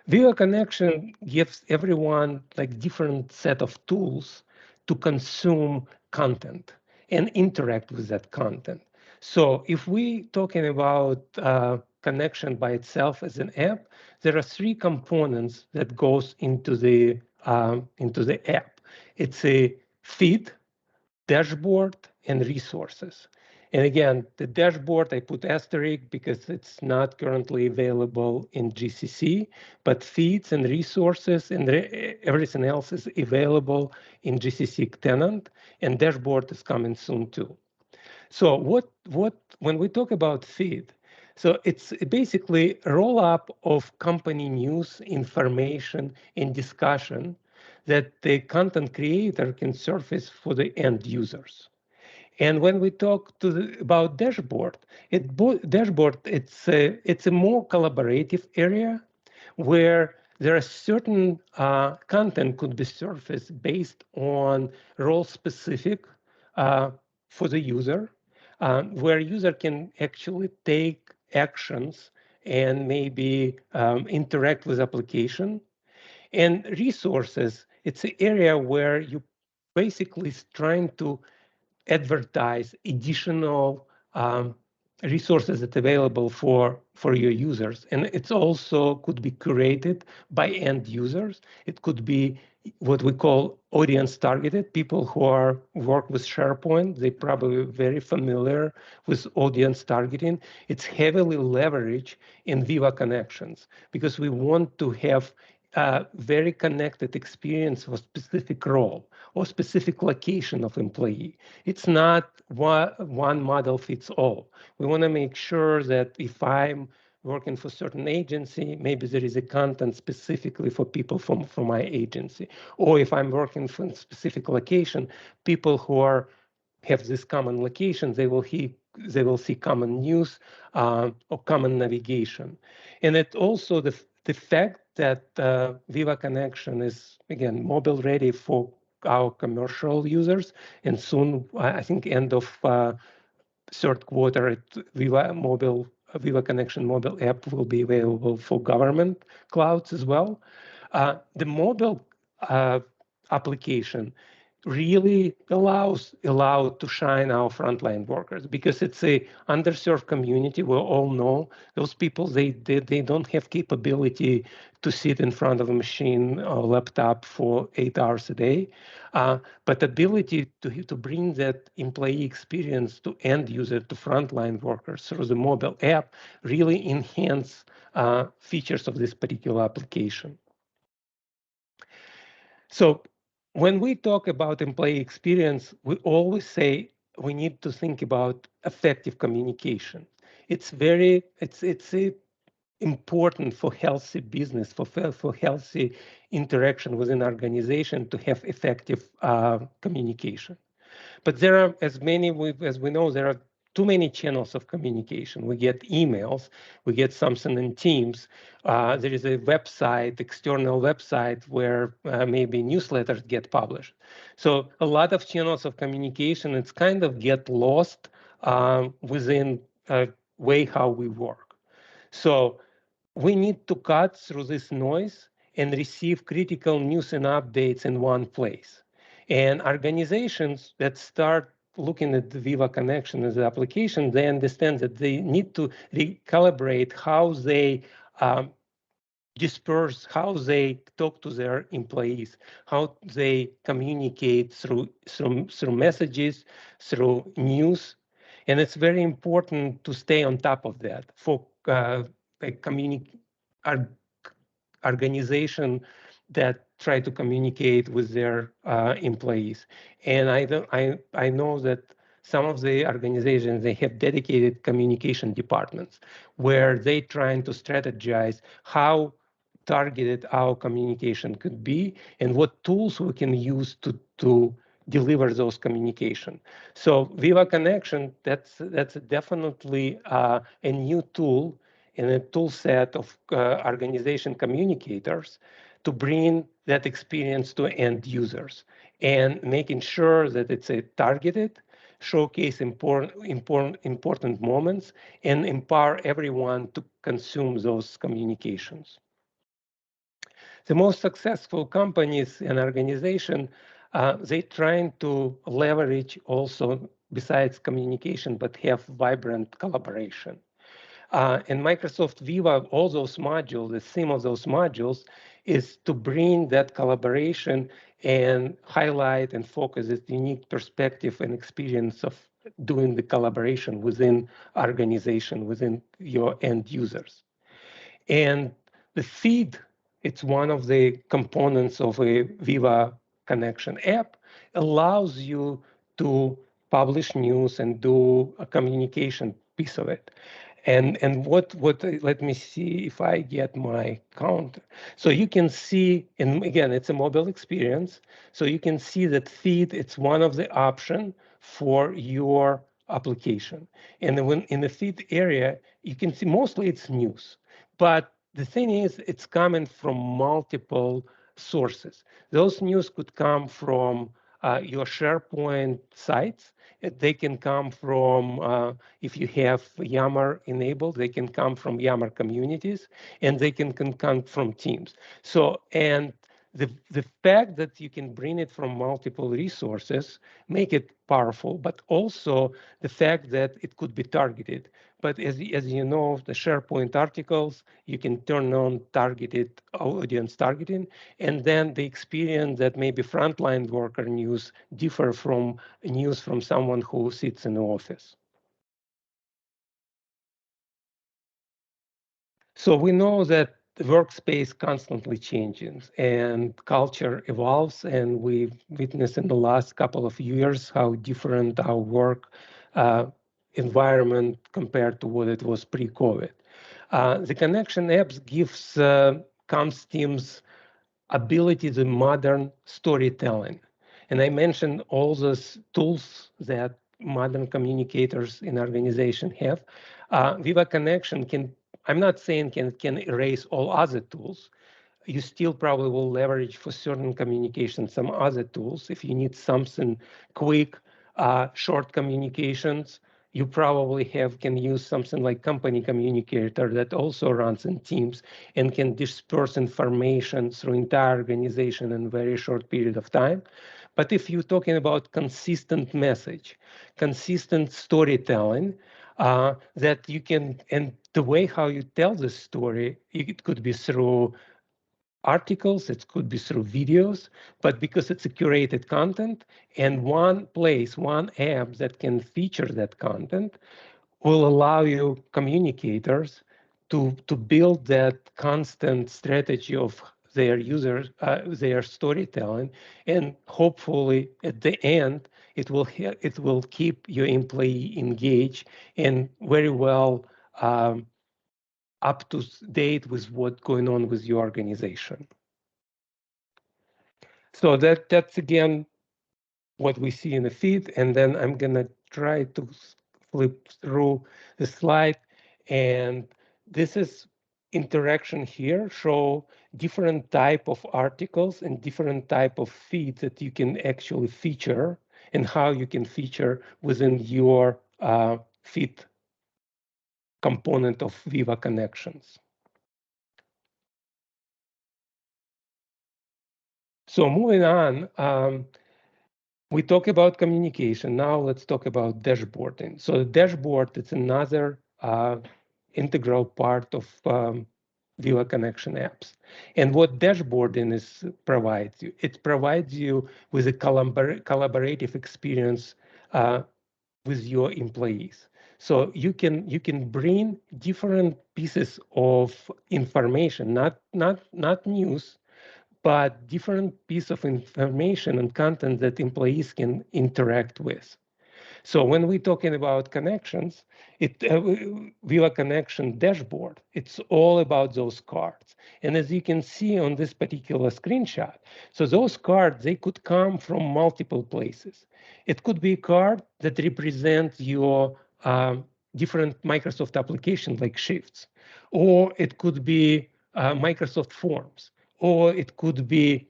Viva Connection gives everyone like different set of tools to consume content and interact with that content. So if we talking about connection by itself as an app, there are three components that goes into the app. It's a feed, dashboard, and resources. And again, the dashboard, I put asterisk because it's not currently available in GCC, but feeds and resources and everything else is available in GCC tenant, and dashboard is coming soon too. So when we talk about feed, so it's basically a roll-up of company news, information, and discussion that the content creator can surface for the end users. And when we talk about dashboard, dashboard it's a more collaborative area where there are certain content could be surfaced based on role specific for the user, where user can actually take actions and maybe interact with application. And resources, it's an area where you basically trying to advertise additional resources that are available for your users. And it's also could be curated by end users. It could be what we call audience targeted, people who are work with SharePoint. They probably very familiar with audience targeting. It's heavily leveraged in Viva Connections because we want to have a very connected experience for specific role or specific location of employee. It's not one model fits all. We want to make sure that if I'm working for certain agency, maybe there is a content specifically for people from my agency. Or if I'm working for a specific location, people who have this common location, they will see common news or common navigation. And it also the fact that Viva Connection is, again, mobile ready for our commercial users, and soon, I think end of third quarter, Viva Connection mobile app will be available for government clouds as well. The mobile application really allowed to shine our frontline workers because it's a underserved community. We all know those people, they don't have capability to sit in front of a machine or laptop for 8 hours a day, but ability to bring that employee experience to end user, to frontline workers through the mobile app really enhance features of this particular application. So when we talk about employee experience, we always say we need to think about effective communication. It's important for healthy business, for healthy interaction within an organization to have effective communication. But there are, as we know, there are too many channels of communication. We get emails, we get something in Teams. There is a website, external website, where maybe newsletters get published. So a lot of channels of communication, it's kind of get lost within a way how we work. So we need to cut through this noise and receive critical news and updates in one place. And organizations that start looking at the Viva Connection as an application, they understand that they need to recalibrate how they disperse, how they talk to their employees, how they communicate through messages, through news. And it's very important to stay on top of that for organization that try to communicate with their employees. And I know that some of the organizations, they have dedicated communication departments where they trying to strategize how targeted our communication could be and what tools we can use to deliver those communication. So Viva Connection, that's definitely a new tool and a tool set of organization communicators to bring that experience to end users and making sure that it's a targeted, showcase important moments, and empower everyone to consume those communications. The most successful companies and organizations They're trying to leverage also, besides communication, but have vibrant collaboration. And Microsoft Viva, all those modules, the theme of those modules is to bring that collaboration and highlight and focus its unique perspective and experience of doing the collaboration within organization, within your end users. And the feed, it's one of the components of a Viva Connection app, allows you to publish news and do a communication piece of it. And what let me see if I get my count. So you can see, and again, it's a mobile experience. So you can see that feed, it's one of the option for your application. And when in the feed area, you can see mostly it's news. But the thing is, it's coming from multiple sources. Those news could come from your SharePoint sites. They can come from, if you have Yammer enabled, they can come from Yammer communities, and they can come from Teams. So, and the fact that you can bring it from multiple resources make it powerful, but also the fact that it could be targeted. But as you know, the SharePoint articles, you can turn on targeted audience targeting, and then the experience that maybe frontline worker news differ from news from someone who sits in the office. So we know that the workspace constantly changes and culture evolves, and we've witnessed in the last couple of years how different our work environment compared to what it was pre-COVID. The connection apps gives comms teams ability to modern storytelling. And I mentioned all those tools that modern communicators in organization have. Viva Connection can, I'm not saying can erase all other tools. You still probably will leverage for certain communication some other tools. If you need something quick, short communications, you probably can use something like company communicator that also runs in Teams and can disperse information through entire organization in a very short period of time. But if you're talking about consistent message, consistent storytelling, that you can, and the way how you tell the story, it could be through articles, it could be through videos, but because it's a curated content and one place, one app that can feature that content will allow you communicators to build that constant strategy of their users, their storytelling, and hopefully at the end it will keep your employee engaged and very well up to date with what's going on with your organization. So that's again what we see in the feed, and then I'm gonna try to flip through the slide, and this is interaction here, show different type of articles and different type of feeds that you can actually feature and how you can feature within your feed component of Viva Connections. So moving on, we talk about communication. Now let's talk about dashboarding. So the dashboard, it's another integral part of Viva Connection apps. And what dashboarding provides you, it provides you with a collaborative experience with your employees. So you can bring different pieces of information, not news, but different piece of information and content that employees can interact with. So when we're talking about connections, Viva Connection dashboard, it's all about those cards. And as you can see on this particular screenshot, so those cards, they could come from multiple places. It could be a card that represents your different Microsoft applications like Shifts, or it could be Microsoft Forms, or it could be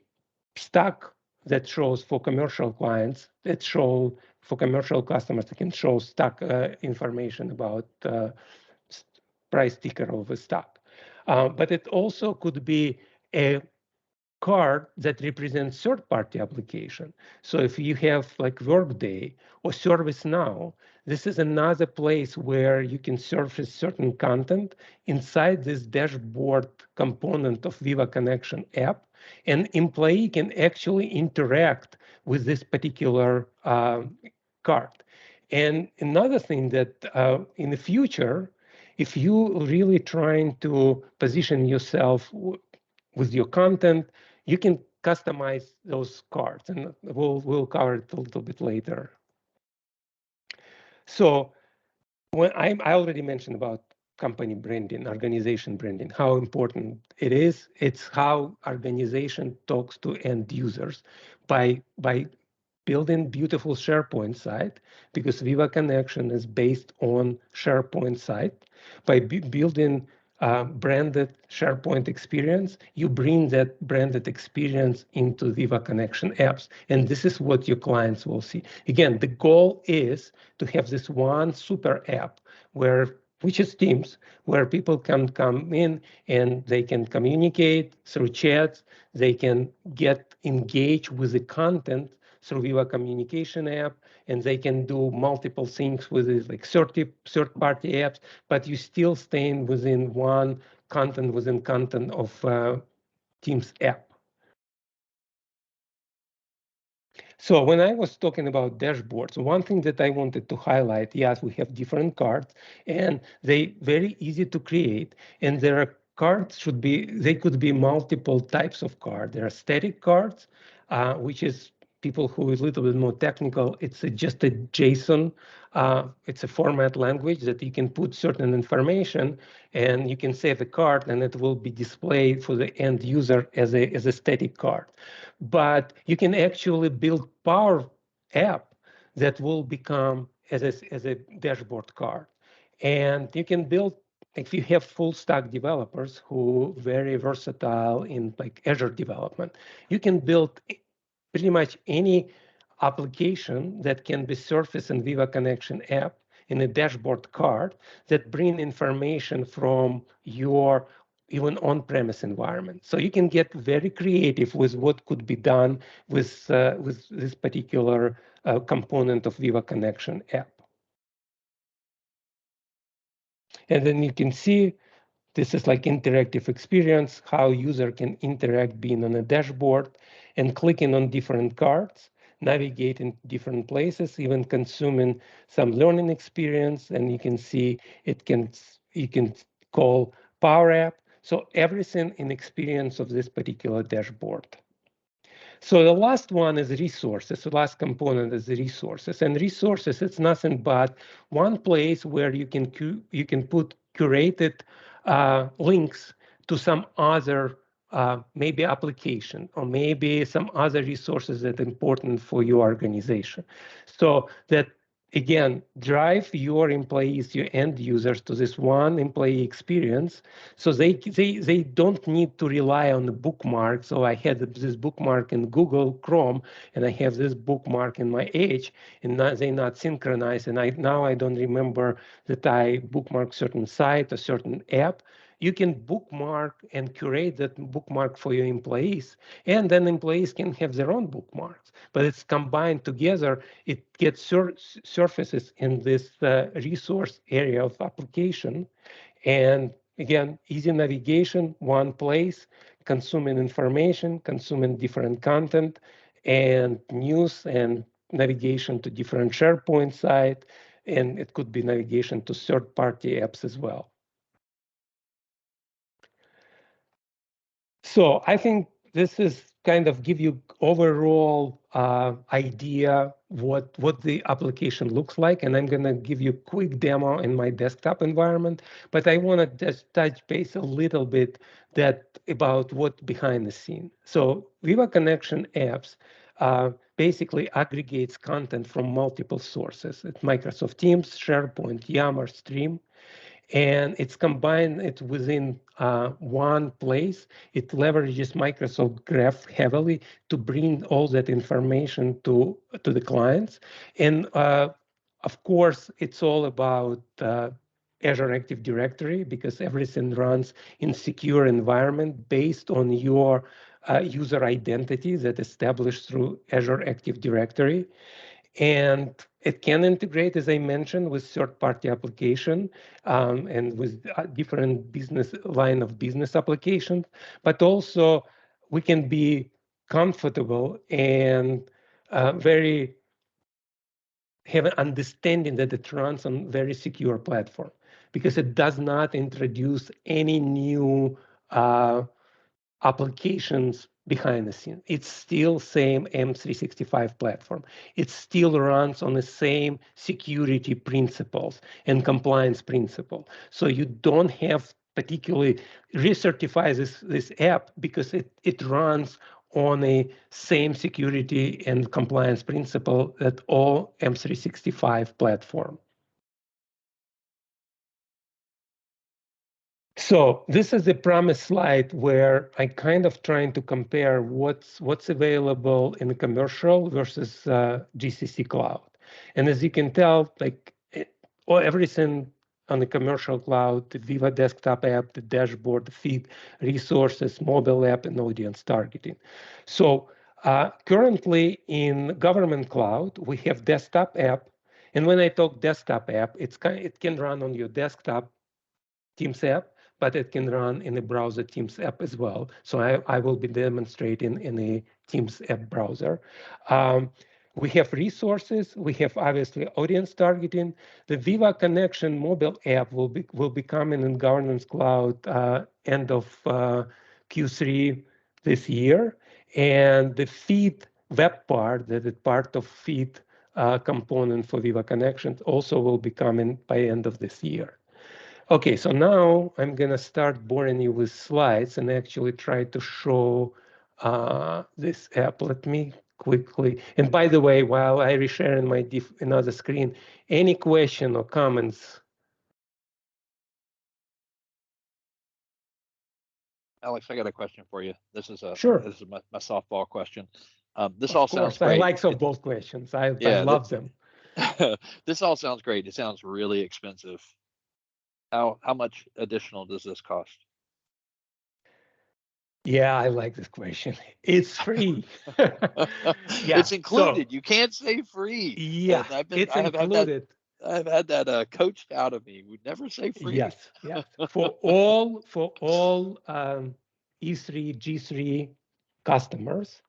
Stack that shows for commercial clients, that show for commercial customers, they can show stock information about price ticker of a stock. But it also could be a card that represents third-party application. So if you have like Workday or ServiceNow, this is another place where you can surface certain content inside this dashboard component of Viva Connection app, and employee can actually interact with this particular card. And another thing that in the future, if you really trying to position yourself with your content, you can customize those cards, and we'll cover it a little bit later. So when I already mentioned about company branding, organization branding, how important it is. It's how organization talks to end users by building beautiful SharePoint site, because Viva Connection is based on SharePoint site. By building branded SharePoint experience, you bring that branded experience into Viva Connection apps, and this is what your clients will see. Again, the goal is to have this one super app which is Teams, where people can come in and they can communicate through chats, they can get engaged with the content through Viva Communication app, and they can do multiple things with it, like third-party apps, but you still staying within one content within content of Teams app. So when I was talking about dashboards, one thing that I wanted to highlight, yes, we have different cards, and they very easy to create, and there are cards they could be multiple types of cards. There are static cards, which is people who is a little bit more technical. It's just a JSON. It's a format language that you can put certain information, and you can save the card, and it will be displayed for the end user as a static card. But you can actually build Power App that will become as a dashboard card. And you can build, if you have full stack developers who very versatile in like Azure development, you can build pretty much any application that can be surfaced in Viva Connection app in a dashboard card that bring information from your even on-premise environment. So you can get very creative with what could be done with this particular component of Viva Connection app. And then you can see this is like interactive experience, how user can interact being on a dashboard and clicking on different cards, navigating different places, even consuming some learning experience. And you can see you can call Power App. So everything in experience of this particular dashboard. So the last one is resources. The last component is the resources. And resources, it's nothing but one place where you can put curated links to some other maybe application or maybe some other resources that are important for your organization. So that again, drive your employees, your end users to this one employee experience, so they don't need to rely on the bookmark. So I had this bookmark in Google Chrome, and I have this bookmark in my Edge, and they not synchronized. And now I don't remember that I bookmark certain site or certain app. You can bookmark and curate that bookmark for your employees, and then employees can have their own bookmarks. But it's combined together. It gets surfaces in this resource area of application. And again, easy navigation, one place, consuming information, consuming different content, and news and navigation to different SharePoint site. And it could be navigation to third-party apps as well. So I think this is kind of give you overall idea what the application looks like, and I'm going to give you a quick demo in my desktop environment. But I want to just touch base a little bit about what behind the scene. So Viva Connection apps basically aggregates content from multiple sources. It's Microsoft Teams, SharePoint, Yammer, Stream. And it's combined it within one place. It leverages Microsoft Graph heavily to bring all that information to the clients. And of course, it's all about Azure Active Directory, because everything runs in secure environment based on your user identity that established through Azure Active Directory. And it can integrate, as I mentioned, with third-party application and with different line of business applications. But also, we can be comfortable and very have an understanding that it runs on very secure platform because it does not introduce any new applications behind the scene. It's still same M365 platform. It still runs on the same security principles and compliance principle. So you don't have particularly recertify this app because it runs on a same security and compliance principle that all M365 platform. So this is the promise slide where I kind of trying to compare what's available in the commercial versus GCC cloud. And as you can tell, like everything on the commercial cloud, the Viva desktop app, the dashboard, the feed, resources, mobile app, and audience targeting. So currently in government cloud, we have desktop app. And when I talk desktop app, it can run on your desktop Teams app, but it can run in a browser Teams app as well. So I will be demonstrating in a Teams app browser. We have resources. We have obviously audience targeting. The Viva Connection mobile app will be coming in Governance Cloud end of Q3 this year, and the feed web part, that is part of feed component for Viva Connections, also will be coming by end of this year. Okay, so now I'm gonna start boring you with slides and actually try to show this app. Let me quickly, and by the way, while I reshare in my another screen, any question or comments? Alex, I got a question for you. This is Sure. my softball question. This Of all course, sounds great. I like softball questions. I love them. This all sounds great. It sounds really expensive. How much additional does this cost? Yeah, I like this question. It's free. Yeah, it's included. So, you can't say free. Yeah, it's included. I've had that coached out of me. We never say free. Yes, yes. For all E3, G3 customers,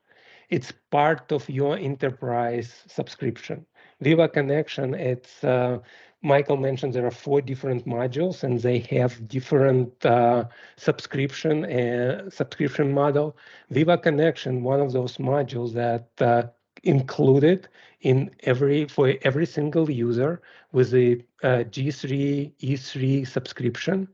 it's part of your enterprise subscription. Viva Connection, it's Michael mentioned there are 4 different modules and they have different subscription model. Viva Connection, one of those modules that included for every single user with the G3 E3 subscription,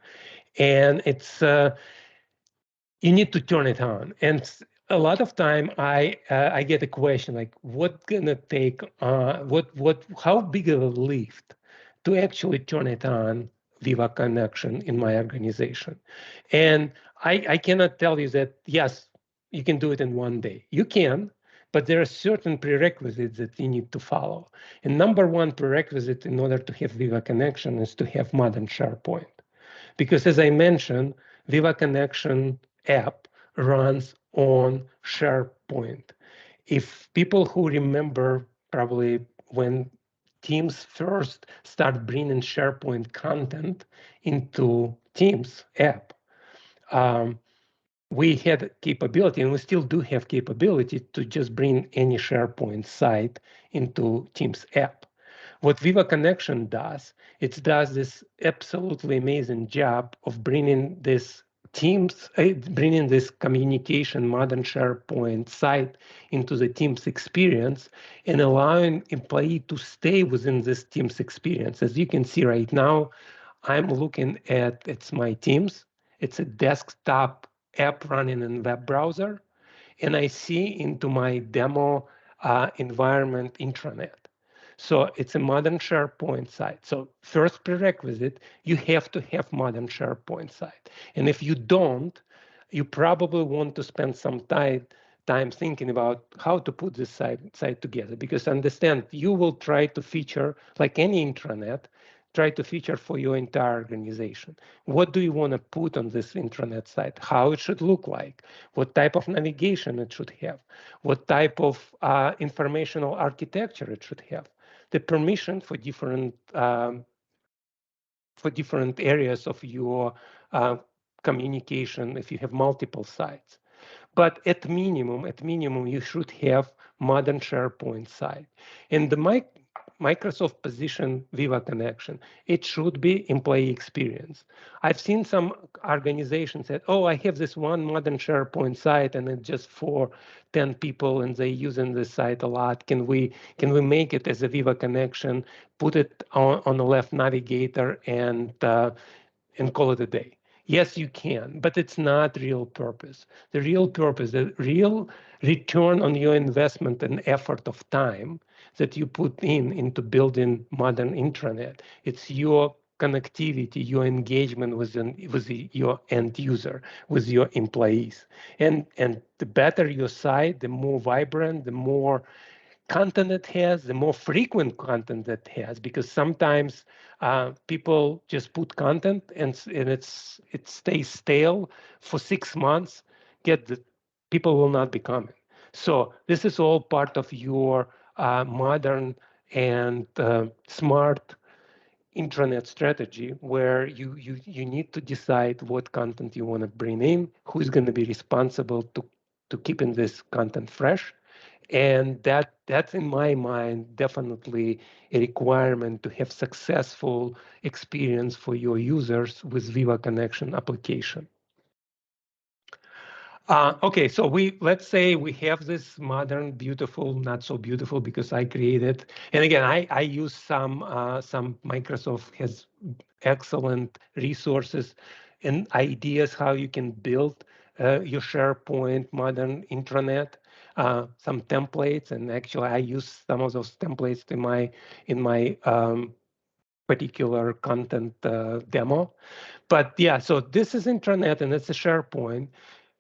and it's you need to turn it on. And a lot of time I get a question like, what gonna take how big of a lift to actually turn it on Viva Connection in my organization? And I cannot tell you that yes, you can do it in one day. You can, but there are certain prerequisites that you need to follow. And number one prerequisite in order to have Viva Connection is to have modern SharePoint. Because as I mentioned, Viva Connection app runs on SharePoint. If people who remember probably when Teams first start bringing SharePoint content into Teams app, we had capability, and we still do have capability to just bring any SharePoint site into Teams app. What Viva Connection does, it does this absolutely amazing job of bringing this bringing this communication modern SharePoint site into the Teams experience and allowing employee to stay within this Teams experience. As you can see right now, I'm looking at, it's my Teams. It's a desktop app running in web browser, and I see into my demo environment intranet. So it's a modern SharePoint site. So first prerequisite, you have to have modern SharePoint site. And if you don't, you probably want to spend some time thinking about how to put this site together. Because understand, you will try to feature, like any intranet, try to feature for your entire organization. What do you want to put on this intranet site? How it should look like? What type of navigation it should have? What type of informational architecture it should have? The permission for different areas of your communication if you have multiple sites. But at minimum, you should have modern SharePoint site. And the Microsoft position Viva Connection, it should be employee experience. I've seen some organizations that, oh, I have this one modern SharePoint site and it's just for 10 people and they're using this site a lot. Can we make it as a Viva Connection, put it on the left navigator and call it a day? Yes, you can, but it's not real purpose. The real purpose, the real return on your investment and effort of time that you put into building modern intranet, it's your connectivity, your engagement with your end user, with your employees. And the better your site, the more vibrant, the more content it has, the more frequent content it has, because sometimes people just put content and it stays stale for 6 months. People will not be coming. So this is all part of your modern and smart intranet strategy, where you need to decide what content you want to bring in, who's going to be responsible to keeping this content fresh. And that's in my mind definitely a requirement to have successful experience for your users with Viva Connection application. Okay, so let's say we have this modern, beautiful, not so beautiful because I created, and again, I use some Microsoft has excellent resources and ideas how you can build your SharePoint modern intranet, some templates, and actually I use some of those templates in my particular content demo. But yeah, so this is intranet and it's a SharePoint.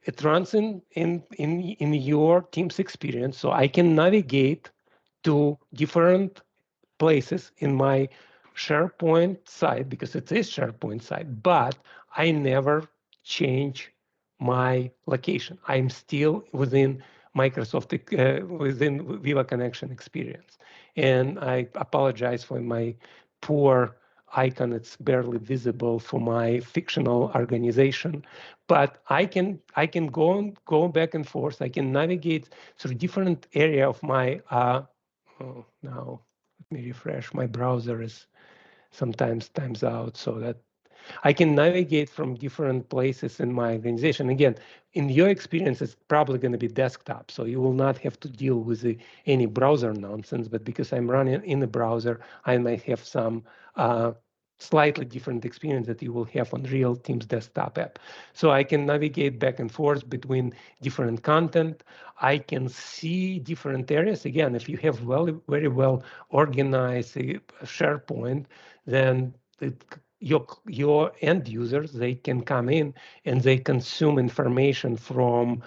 It runs in your Teams experience, so I can navigate to different places in my SharePoint site because it is SharePoint site, but I never change my location. I'm still within Microsoft, within Viva Connection experience. And I apologize for my poor icon. It's barely visible for my fictional organization, but I can go back and forth. I can navigate through different area of my oh, now let me refresh. My browser is sometimes times out, so that I can navigate from different places in my organization. Again, in your experience, it's probably going to be desktop, so you will not have to deal with any browser nonsense. But because I'm running in the browser, I might have some slightly different experience that you will have on real Teams desktop app. So I can navigate back and forth between different content. I can see different areas. Again, if you have very well organized SharePoint, then your end users, they can come in and they consume information from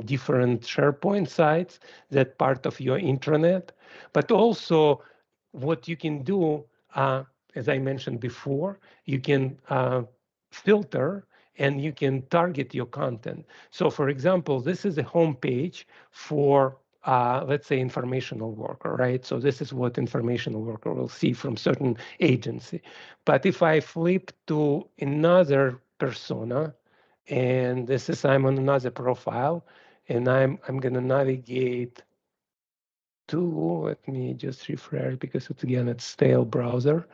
different SharePoint sites that part of your intranet. But also what you can do, as I mentioned before, you can filter and you can target your content. So for example, this is a home page for let's say informational worker, right? So this is what informational worker will see from certain agency. But if I flip to another persona, and this is I'm on another profile, and I'm gonna navigate to, let me just refresh because it's again it's stale browser.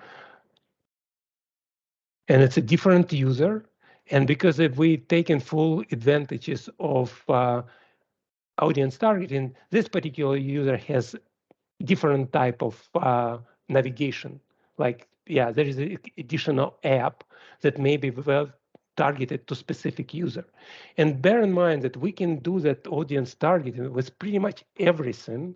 And it's a different user. And because if we taken full advantages of audience targeting, this particular user has different type of navigation. Like, yeah, there is an additional app that may be well targeted to specific user. And bear in mind that we can do that audience targeting with pretty much everything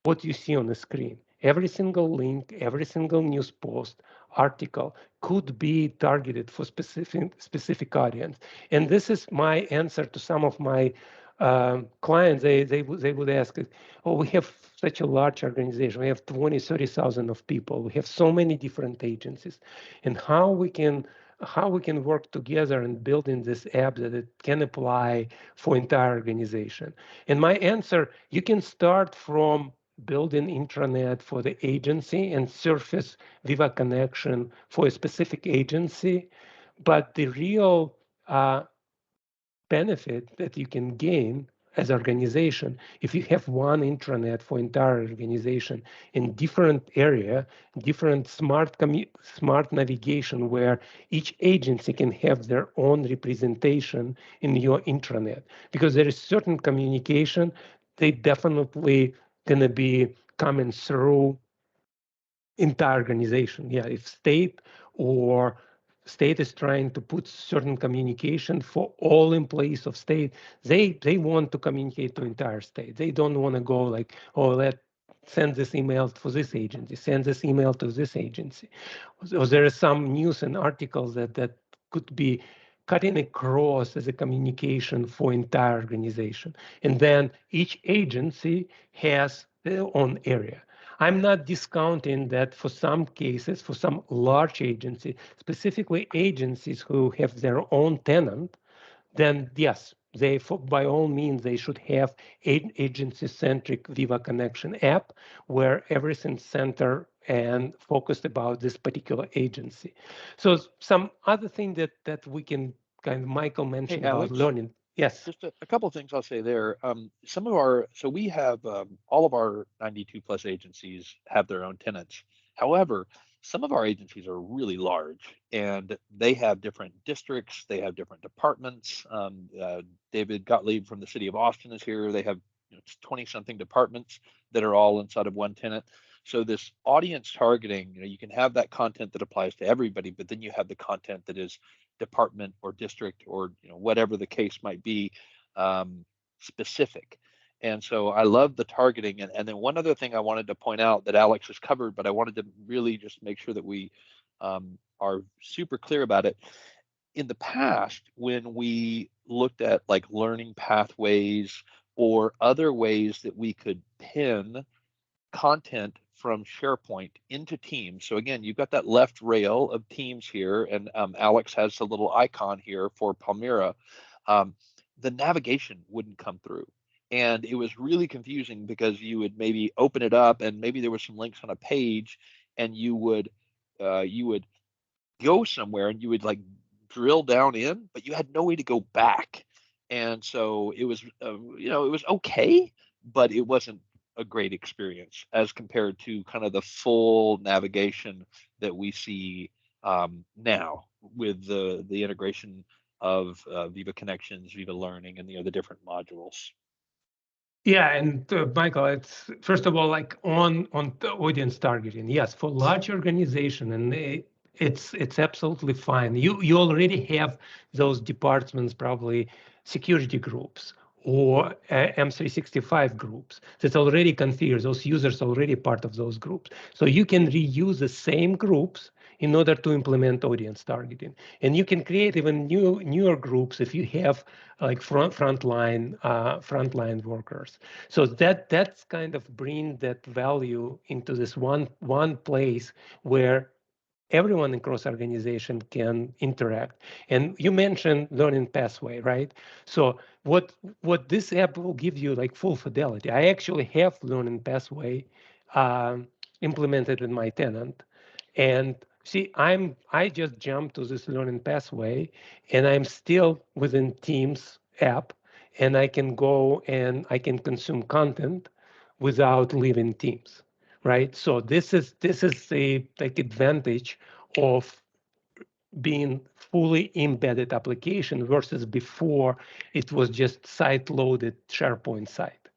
what you see on the screen. Every single link, every single news post, article could be targeted for specific audience. And this is my answer to some of my clients, they would ask, oh, we have such a large organization. We have 20, 30,000 of people. We have so many different agencies, and how we can work together and build in this app that it can apply for entire organization. And my answer, you can start from building intranet for the agency and surface Viva Connection for a specific agency. But the real benefit that you can gain as organization if you have one intranet for entire organization in different area, different smart navigation where each agency can have their own representation in your intranet, because there is certain communication they definitely gonna be coming through entire organization. Yeah, if state is trying to put certain communication for all employees of state, they want to communicate to entire state. They don't want to go like, oh, send this email to this agency, send this email to this agency. So there are some news and articles that could be cutting across as a communication for entire organization. And then each agency has their own area. I'm not discounting that for some cases, for some large agencies, specifically agencies who have their own tenant, then yes, by all means, they should have an agency-centric Viva Connection app where everything's centered and focused about this particular agency. So some other thing that we can kind of, Michael Hey, mentioned about Alex, learning. Yes. just a couple of things I'll say there. So we have all of our 92 plus agencies have their own tenants. However, some of our agencies are really large and they have different districts, they have different departments. David Gottlieb from the city of Austin is here. They have 20 something departments that are all inside of one tenant. So this audience targeting, you can have that content that applies to everybody, but then you have the content that is department or district or whatever the case might be, specific. And so I love the targeting. And then one other thing I wanted to point out that Alex has covered, but I wanted to really just make sure that we are super clear about it. In the past, when we looked at like learning pathways or other ways that we could pin content from SharePoint into Teams. So again, you've got that left rail of Teams here, and Alex has a little icon here for Palmyra. The navigation wouldn't come through. And it was really confusing because you would maybe open it up and maybe there were some links on a page and you would go somewhere and you would like drill down in, but you had no way to go back. And so it was, it was okay, but it wasn't a great experience as compared to kind of the full navigation that we see now with the integration of Viva Connections, Viva Learning, and the different modules. Yeah, and Michael, it's first of all like on the audience targeting. Yes, for large organization, and it's absolutely fine. You already have those departments, probably security groups or M365 groups that's already configured. Those users already part of those groups, so you can reuse the same groups in order to implement audience targeting. And you can create even newer groups if you have like frontline workers. So that's kind of bring that value into this one place where everyone across organization can interact. And you mentioned learning pathway, right? So what this app will give you like full fidelity. I actually have learning pathway implemented in my tenant. And see, I just jumped to this learning pathway and I'm still within Teams app and I can go and I can consume content without leaving Teams, right? So this is the like advantage of being fully embedded application versus before it was just site-loaded SharePoint site.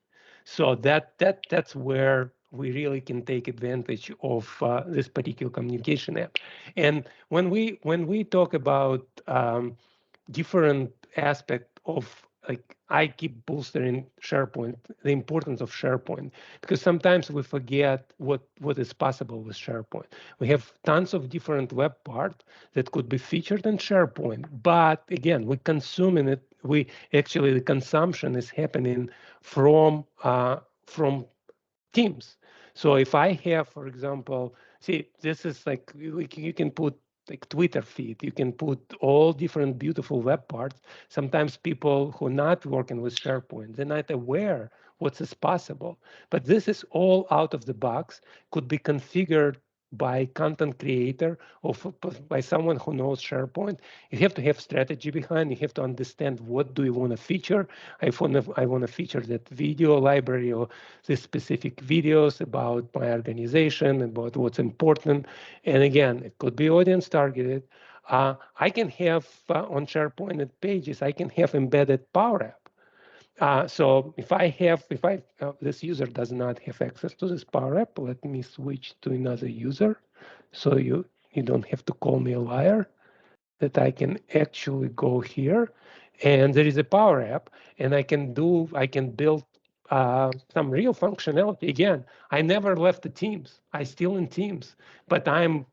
So that's where we really can take advantage of this particular communication app. And when we talk about different aspect of like I keep bolstering SharePoint, the importance of SharePoint, because sometimes we forget what is possible with SharePoint. We have tons of different web parts that could be featured in SharePoint, but again, we're consuming it we actually the consumption is happening from Teams. So if I have, for example, see, this is like you can put like Twitter feed, you can put all different beautiful web parts. Sometimes people who are not working with SharePoint, they're not aware what is possible. But this is all out of the box, could be configured by content creator or by someone who knows SharePoint. You have to have strategy behind. You have to understand what do you want to feature. I want to feature that video library or this specific videos about my organization, about what's important. And again, it could be audience targeted. I can have on SharePoint pages, I can have embedded Power App. So if this user does not have access to this Power App, let me switch to another user, so you don't have to call me a liar. That I can actually go here, and there is a Power App, and I can build some real functionality. Again, I never left the Teams. I still in Teams, but I'm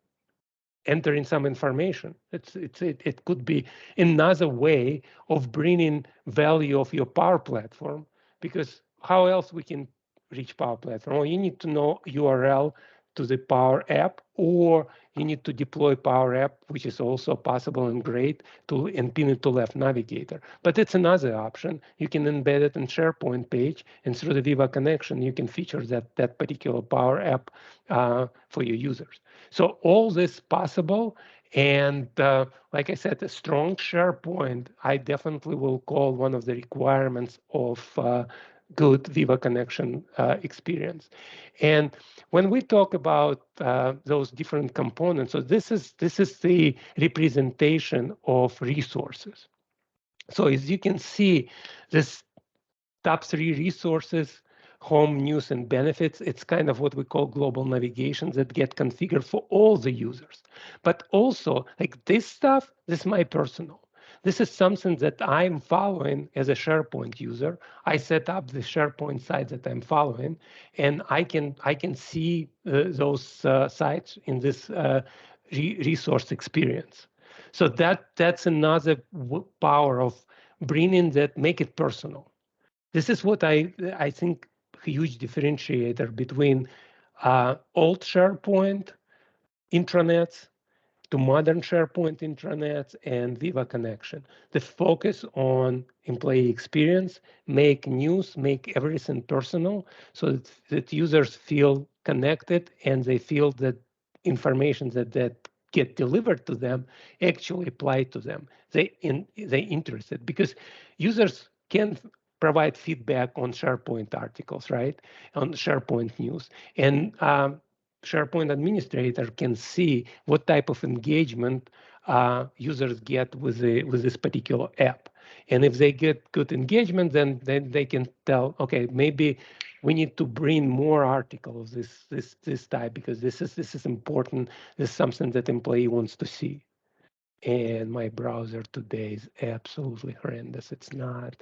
entering some information. It could be another way of bringing value of your Power Platform, because how else we can reach Power Platform? Well, you need to know URL to the Power App, or you need to deploy Power App, which is also possible and great, and pin it to Left Navigator. But it's another option. You can embed it in SharePoint page, and through the Viva connection, you can feature that particular Power App for your users. So all this possible, and like I said, a strong SharePoint, I definitely will call one of the requirements of good Viva connection experience. And when we talk about those different components, so this is the representation of resources. So as you can see, this top 3 resources, home, news, and benefits, it's kind of what we call global navigations that get configured for all the users. But also, like this stuff, this is my personal. This is something that I'm following as a SharePoint user. I set up the SharePoint site that I'm following, and I can see those sites in this resource experience. So that's another power of bringing that, make it personal. This is what I think huge differentiator between old SharePoint intranets to modern SharePoint intranets and Viva Connection. The focus on employee experience, make news, make everything personal, so that users feel connected and they feel that information that get delivered to them actually apply to them. They interested, because users can provide feedback on SharePoint articles, right? On SharePoint news. And SharePoint administrator can see what type of engagement users get with this particular app. And if they get good engagement, then they can tell, okay, maybe we need to bring more articles this type, because this is important. This is something that employee wants to see. And my browser today is absolutely horrendous. It's not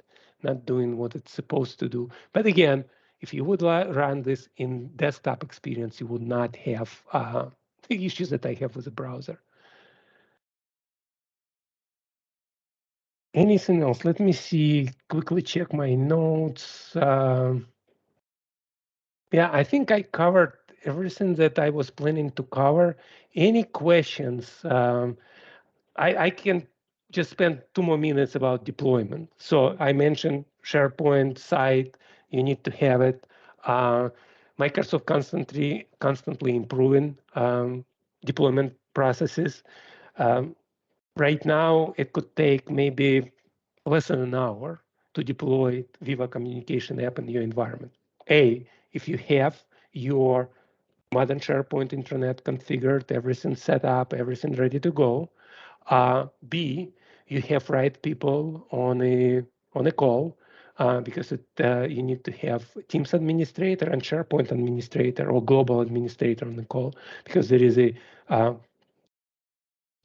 doing what it's supposed to do. But again, if you would run this in desktop experience, you would not have the issues that I have with the browser. Anything else? Let me see, quickly check my notes. Yeah, I think I covered everything that I was planning to cover. Any questions? I can just spend 2 more minutes about deployment. So I mentioned SharePoint site, you need to have it. Microsoft constantly improving deployment processes. Right now, it could take maybe less than an hour to deploy Viva Communication app in your environment. If you have your modern SharePoint intranet configured, everything set up, everything ready to go. B, you have right people on a call, because you need to have Teams administrator and SharePoint administrator or global administrator on the call, because there is a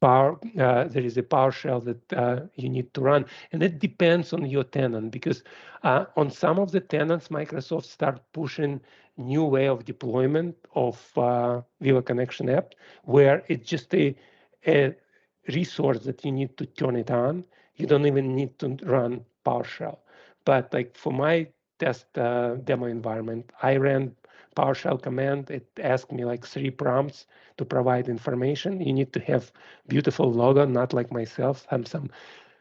PowerShell that you need to run, and it depends on your tenant, because on some of the tenants, Microsoft start pushing new way of deployment of Viva Connection app, where it's just a resource that you need to turn it on. You don't even need to run PowerShell. But like for my test demo environment, I ran PowerShell command. It asked me like 3 prompts to provide information. You need to have beautiful logo, not like myself.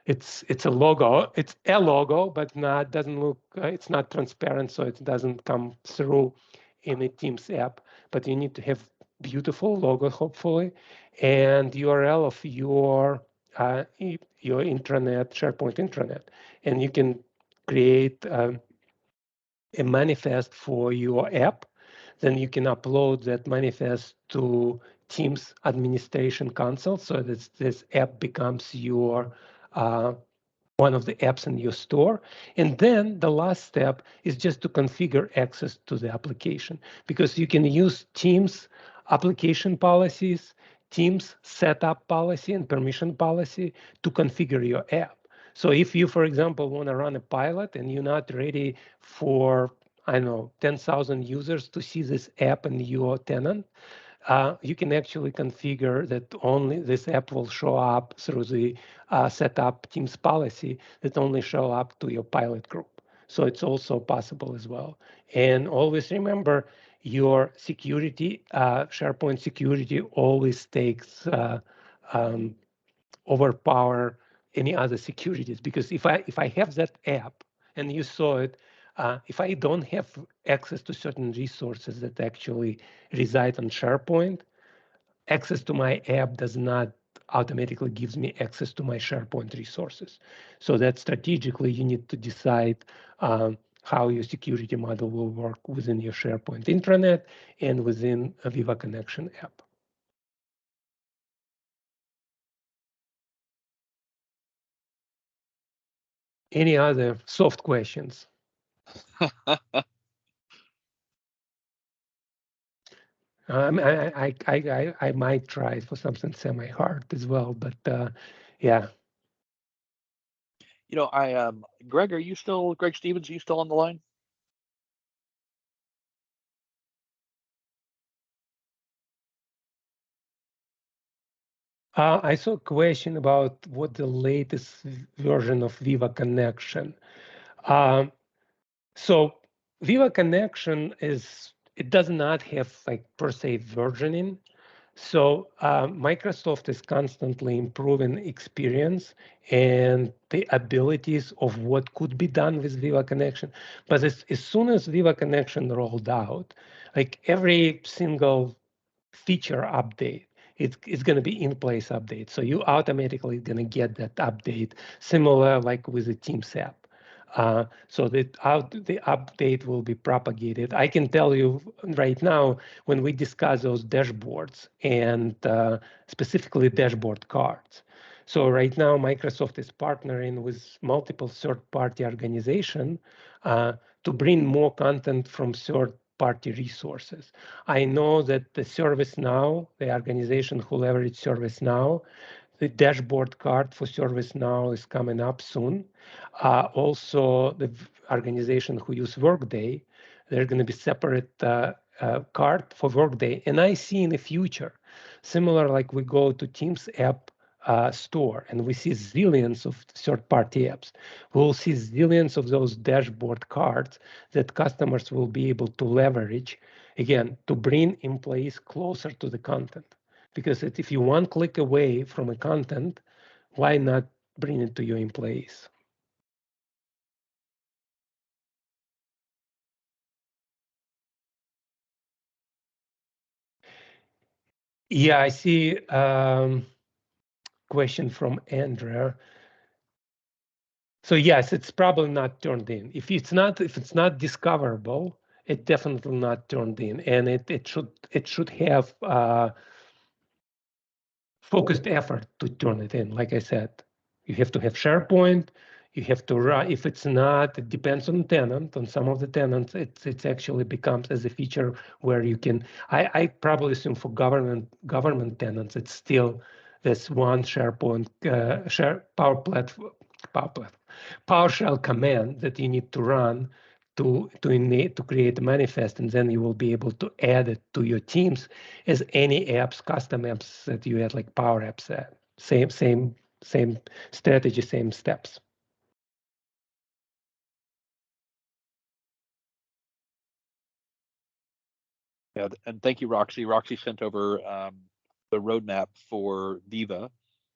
It's a logo. It's a logo, but not doesn't look. It's not transparent, so it doesn't come through in a Teams app. But you need to have beautiful logo, hopefully, and URL of your intranet, SharePoint intranet, and you can create a manifest for your app. Then you can upload that manifest to Teams administration console, so that this app becomes your one of the apps in your store. And then the last step is just to configure access to the application, because you can use Teams application policies, Teams setup policy and permission policy to configure your app. So if you, for example, want to run a pilot and you're not ready for, I don't know, 10,000 users to see this app in your tenant, you can actually configure that only this app will show up through the setup Teams policy that only show up to your pilot group. So it's also possible as well. And always remember, your security, SharePoint security always takes overpower any other securities, because if I have that app and you saw it, if I don't have access to certain resources that actually reside on SharePoint, access to my app does not automatically gives me access to my SharePoint resources. So that strategically you need to decide how your security model will work within your SharePoint intranet and within a Viva Connection app. Any other soft questions? I might try for something semi-hard as well, but yeah. You know, Greg, Greg Stevens, are you still on the line? I saw a question about what the latest version of Viva Connection. So Viva Connection it does not have like per se versioning. So Microsoft is constantly improving experience and the abilities of what could be done with Viva Connection. But as soon as Viva Connection rolled out, like every single feature update, it's going to be in place update. So you automatically going to get that update, similar like with the Teams app. So the update will be propagated. I can tell you right now, when we discuss those dashboards and specifically dashboard cards. So right now, Microsoft is partnering with multiple third-party organizations to bring more content from third-party resources. I know that the ServiceNow, the organization who leverage ServiceNow, the dashboard card for ServiceNow is coming up soon. Also, the organization who use Workday, they're going to be separate card for Workday. And I see in the future, similar like we go to Teams app store and we see zillions of third-party apps. We'll see zillions of those dashboard cards that customers will be able to leverage, again, to bring employees closer to the content. Because if you one click away from a content, why not bring it to your employees? Yeah, I see question from Andrea. So yes, it's probably not turned in. If it's not discoverable, it's definitely not turned in, and it should have focused effort to turn it in. Like I said, you have to have SharePoint. You have to run. If it's not, it depends on tenant. On some of the tenants, it's actually becomes as a feature where you can. I probably assume for government tenants, it's still this one SharePoint PowerShell command that you need to run to create a manifest, and then you will be able to add it to your teams as any apps, custom apps that you had, like Power Apps. Same same strategy, same steps. Yeah, and thank you, Roxy. Roxy sent over the roadmap for Viva,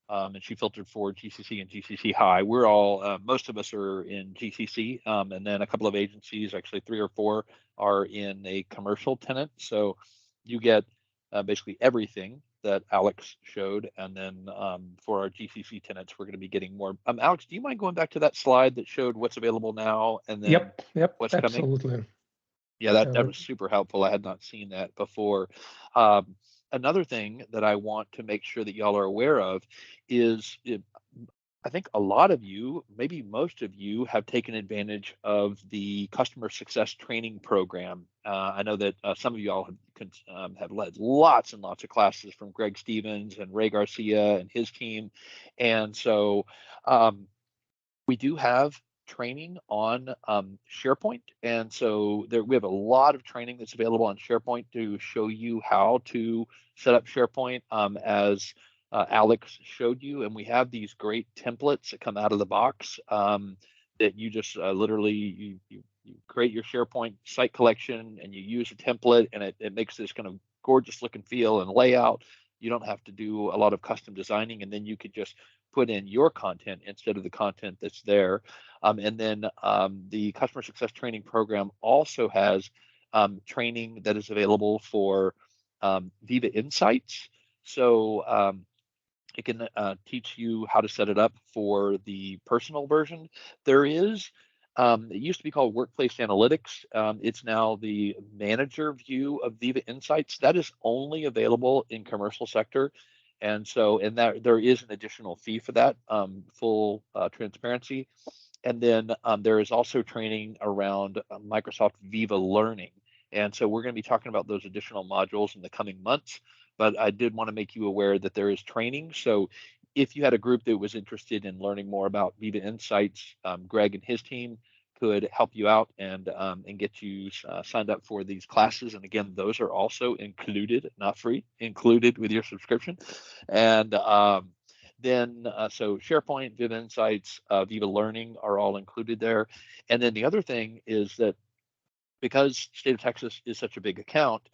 and she filtered for GCC and GCC High. We're all, most of us are in GCC, and then a couple of agencies, actually 3 or 4, are in a commercial tenant. So you get basically everything that Alex showed, and then for our GCC tenants, we're going to be getting more. Alex, do you mind going back to that slide that showed what's available now and then Yep, what's coming? absolutely. Yeah, that was super helpful. I had not seen that before. Um, Another thing that I want to make sure that y'all are aware of is I think a lot of you, maybe most of you, have taken advantage of the customer success training program. I know that some of y'all have led lots and lots of classes from Greg Stevens and Ray Garcia and his team. And so um, we do have training on SharePoint, and so we have a lot of training that's available on SharePoint to show you how to set up SharePoint as Alex showed you, and we have these great templates that come out of the box that you just literally you create your SharePoint site collection and you use a template, and it makes this kind of gorgeous look and feel and layout. You don't have to do a lot of custom designing, and then you could just put in your content instead of the content that's there. And then the customer success training program also has training that is available for Viva Insights. So it can teach you how to set it up for the personal version. There is, it used to be called Workplace Analytics. It's now the manager view of Viva Insights. That is only available in commercial sector. And so, and that there is an additional fee for that, full transparency. And then there is also training around Microsoft Viva Learning. And so we're going to be talking about those additional modules in the coming months. But I did want to make you aware that there is training. So if you had a group that was interested in learning more about Viva Insights, Greg and his team could help you out and get you signed up for these classes. And again, those are also included, not free, included with your subscription. And then so SharePoint, Viva Insights, Viva Learning are all included there. And then the other thing is that because state of Texas is such a big account,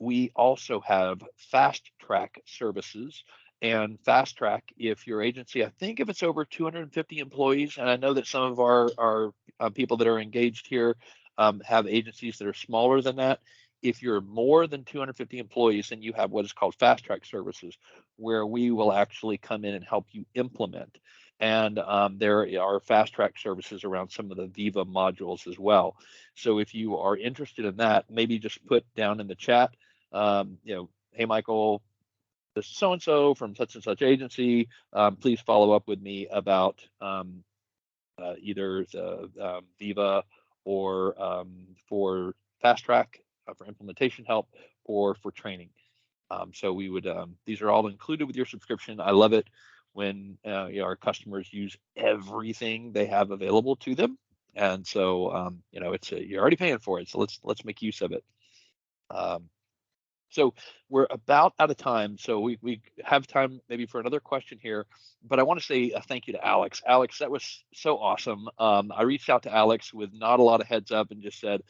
we also have fast track services. And fast track, if your agency, I think if it's over 250 employees, and I know that some of our people that are engaged here have agencies that are smaller than that. If you're more than 250 employees, then you have what is called fast track services, where we will actually come in and help you implement. And there are fast track services around some of the Viva modules as well. So if you are interested in that, maybe just put down in the chat, hey, Michael, this is so-and-so from such and such agency. Please follow up with me about either the Viva or for fast track for implementation help or for training. So we would, these are all included with your subscription. I love it when our customers use everything they have available to them. And so, it's you're already paying for it. So let's make use of it. So we're about out of time. So we have time maybe for another question here, but I want to say a thank you to Alex. Alex, that was so awesome. I reached out to Alex with not a lot of heads up and just said,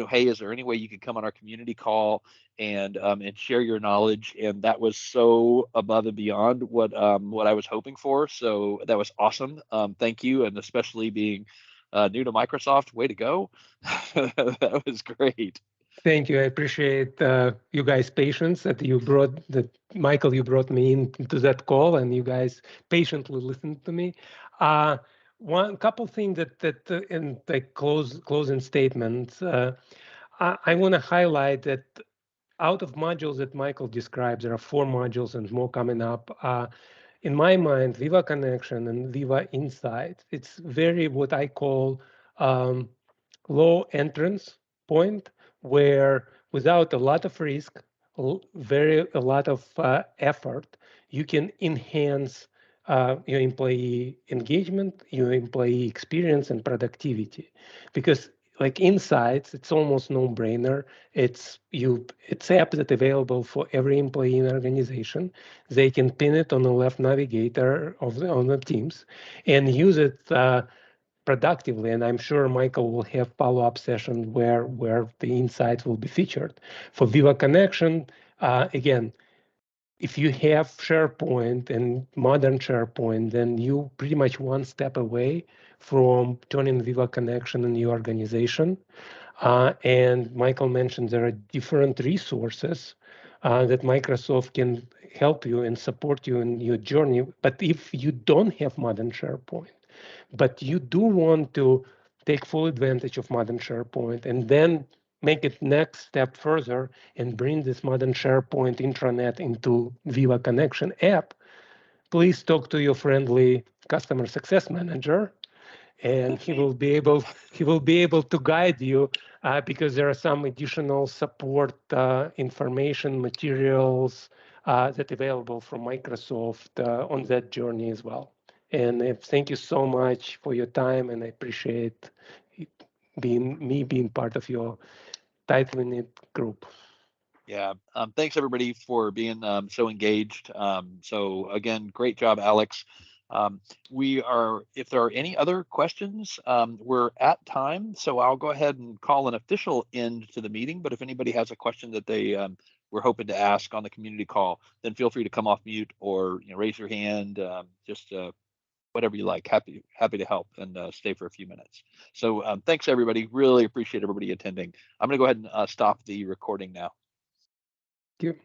hey, is there any way you could come on our community call and share your knowledge? And that was so above and beyond what I was hoping for. So that was awesome. Thank you, and especially being new to Microsoft, way to go. That was great. Thank you. I appreciate you guys' patience that Michael, you brought me into that call, and you guys patiently listened to me. One couple things that in the closing statements, I want to highlight that out of modules that Michael describes, there are 4 modules and more coming up. In my mind, Viva Connection and Viva Insight, it's very what I call low entrance point, where without a lot of risk, a lot of effort, you can enhance your employee engagement, your employee experience and productivity. Because like Insights, it's almost no-brainer. It's app that available for every employee in the organization. They can pin it on the left navigator on the Teams and use it productively. And I'm sure Michael will have follow-up session where the insights will be featured. For Viva Connection, again, if you have SharePoint and modern SharePoint, then you pretty much one step away from turning Viva Connection in your organization. And Michael mentioned there are different resources that Microsoft can help you and support you in your journey. But if you don't have modern SharePoint, but you do want to take full advantage of modern SharePoint and then make it next step further and bring this modern SharePoint intranet into Viva Connection app, please talk to your friendly customer success manager, and That's me. he will be able to guide you because there are some additional support information materials that available from Microsoft on that journey as well. And thank you so much for your time, and I appreciate it being part of your tightly knit group. Yeah. Thanks everybody for being so engaged. So again, great job, Alex. If there are any other questions, we're at time, so I'll go ahead and call an official end to the meeting. But if anybody has a question that they were hoping to ask on the community call, then feel free to come off mute or raise your hand. Just whatever you like. Happy to help and stay for a few minutes. So thanks everybody. Really appreciate everybody attending. I'm going to go ahead and stop the recording now. Thank you.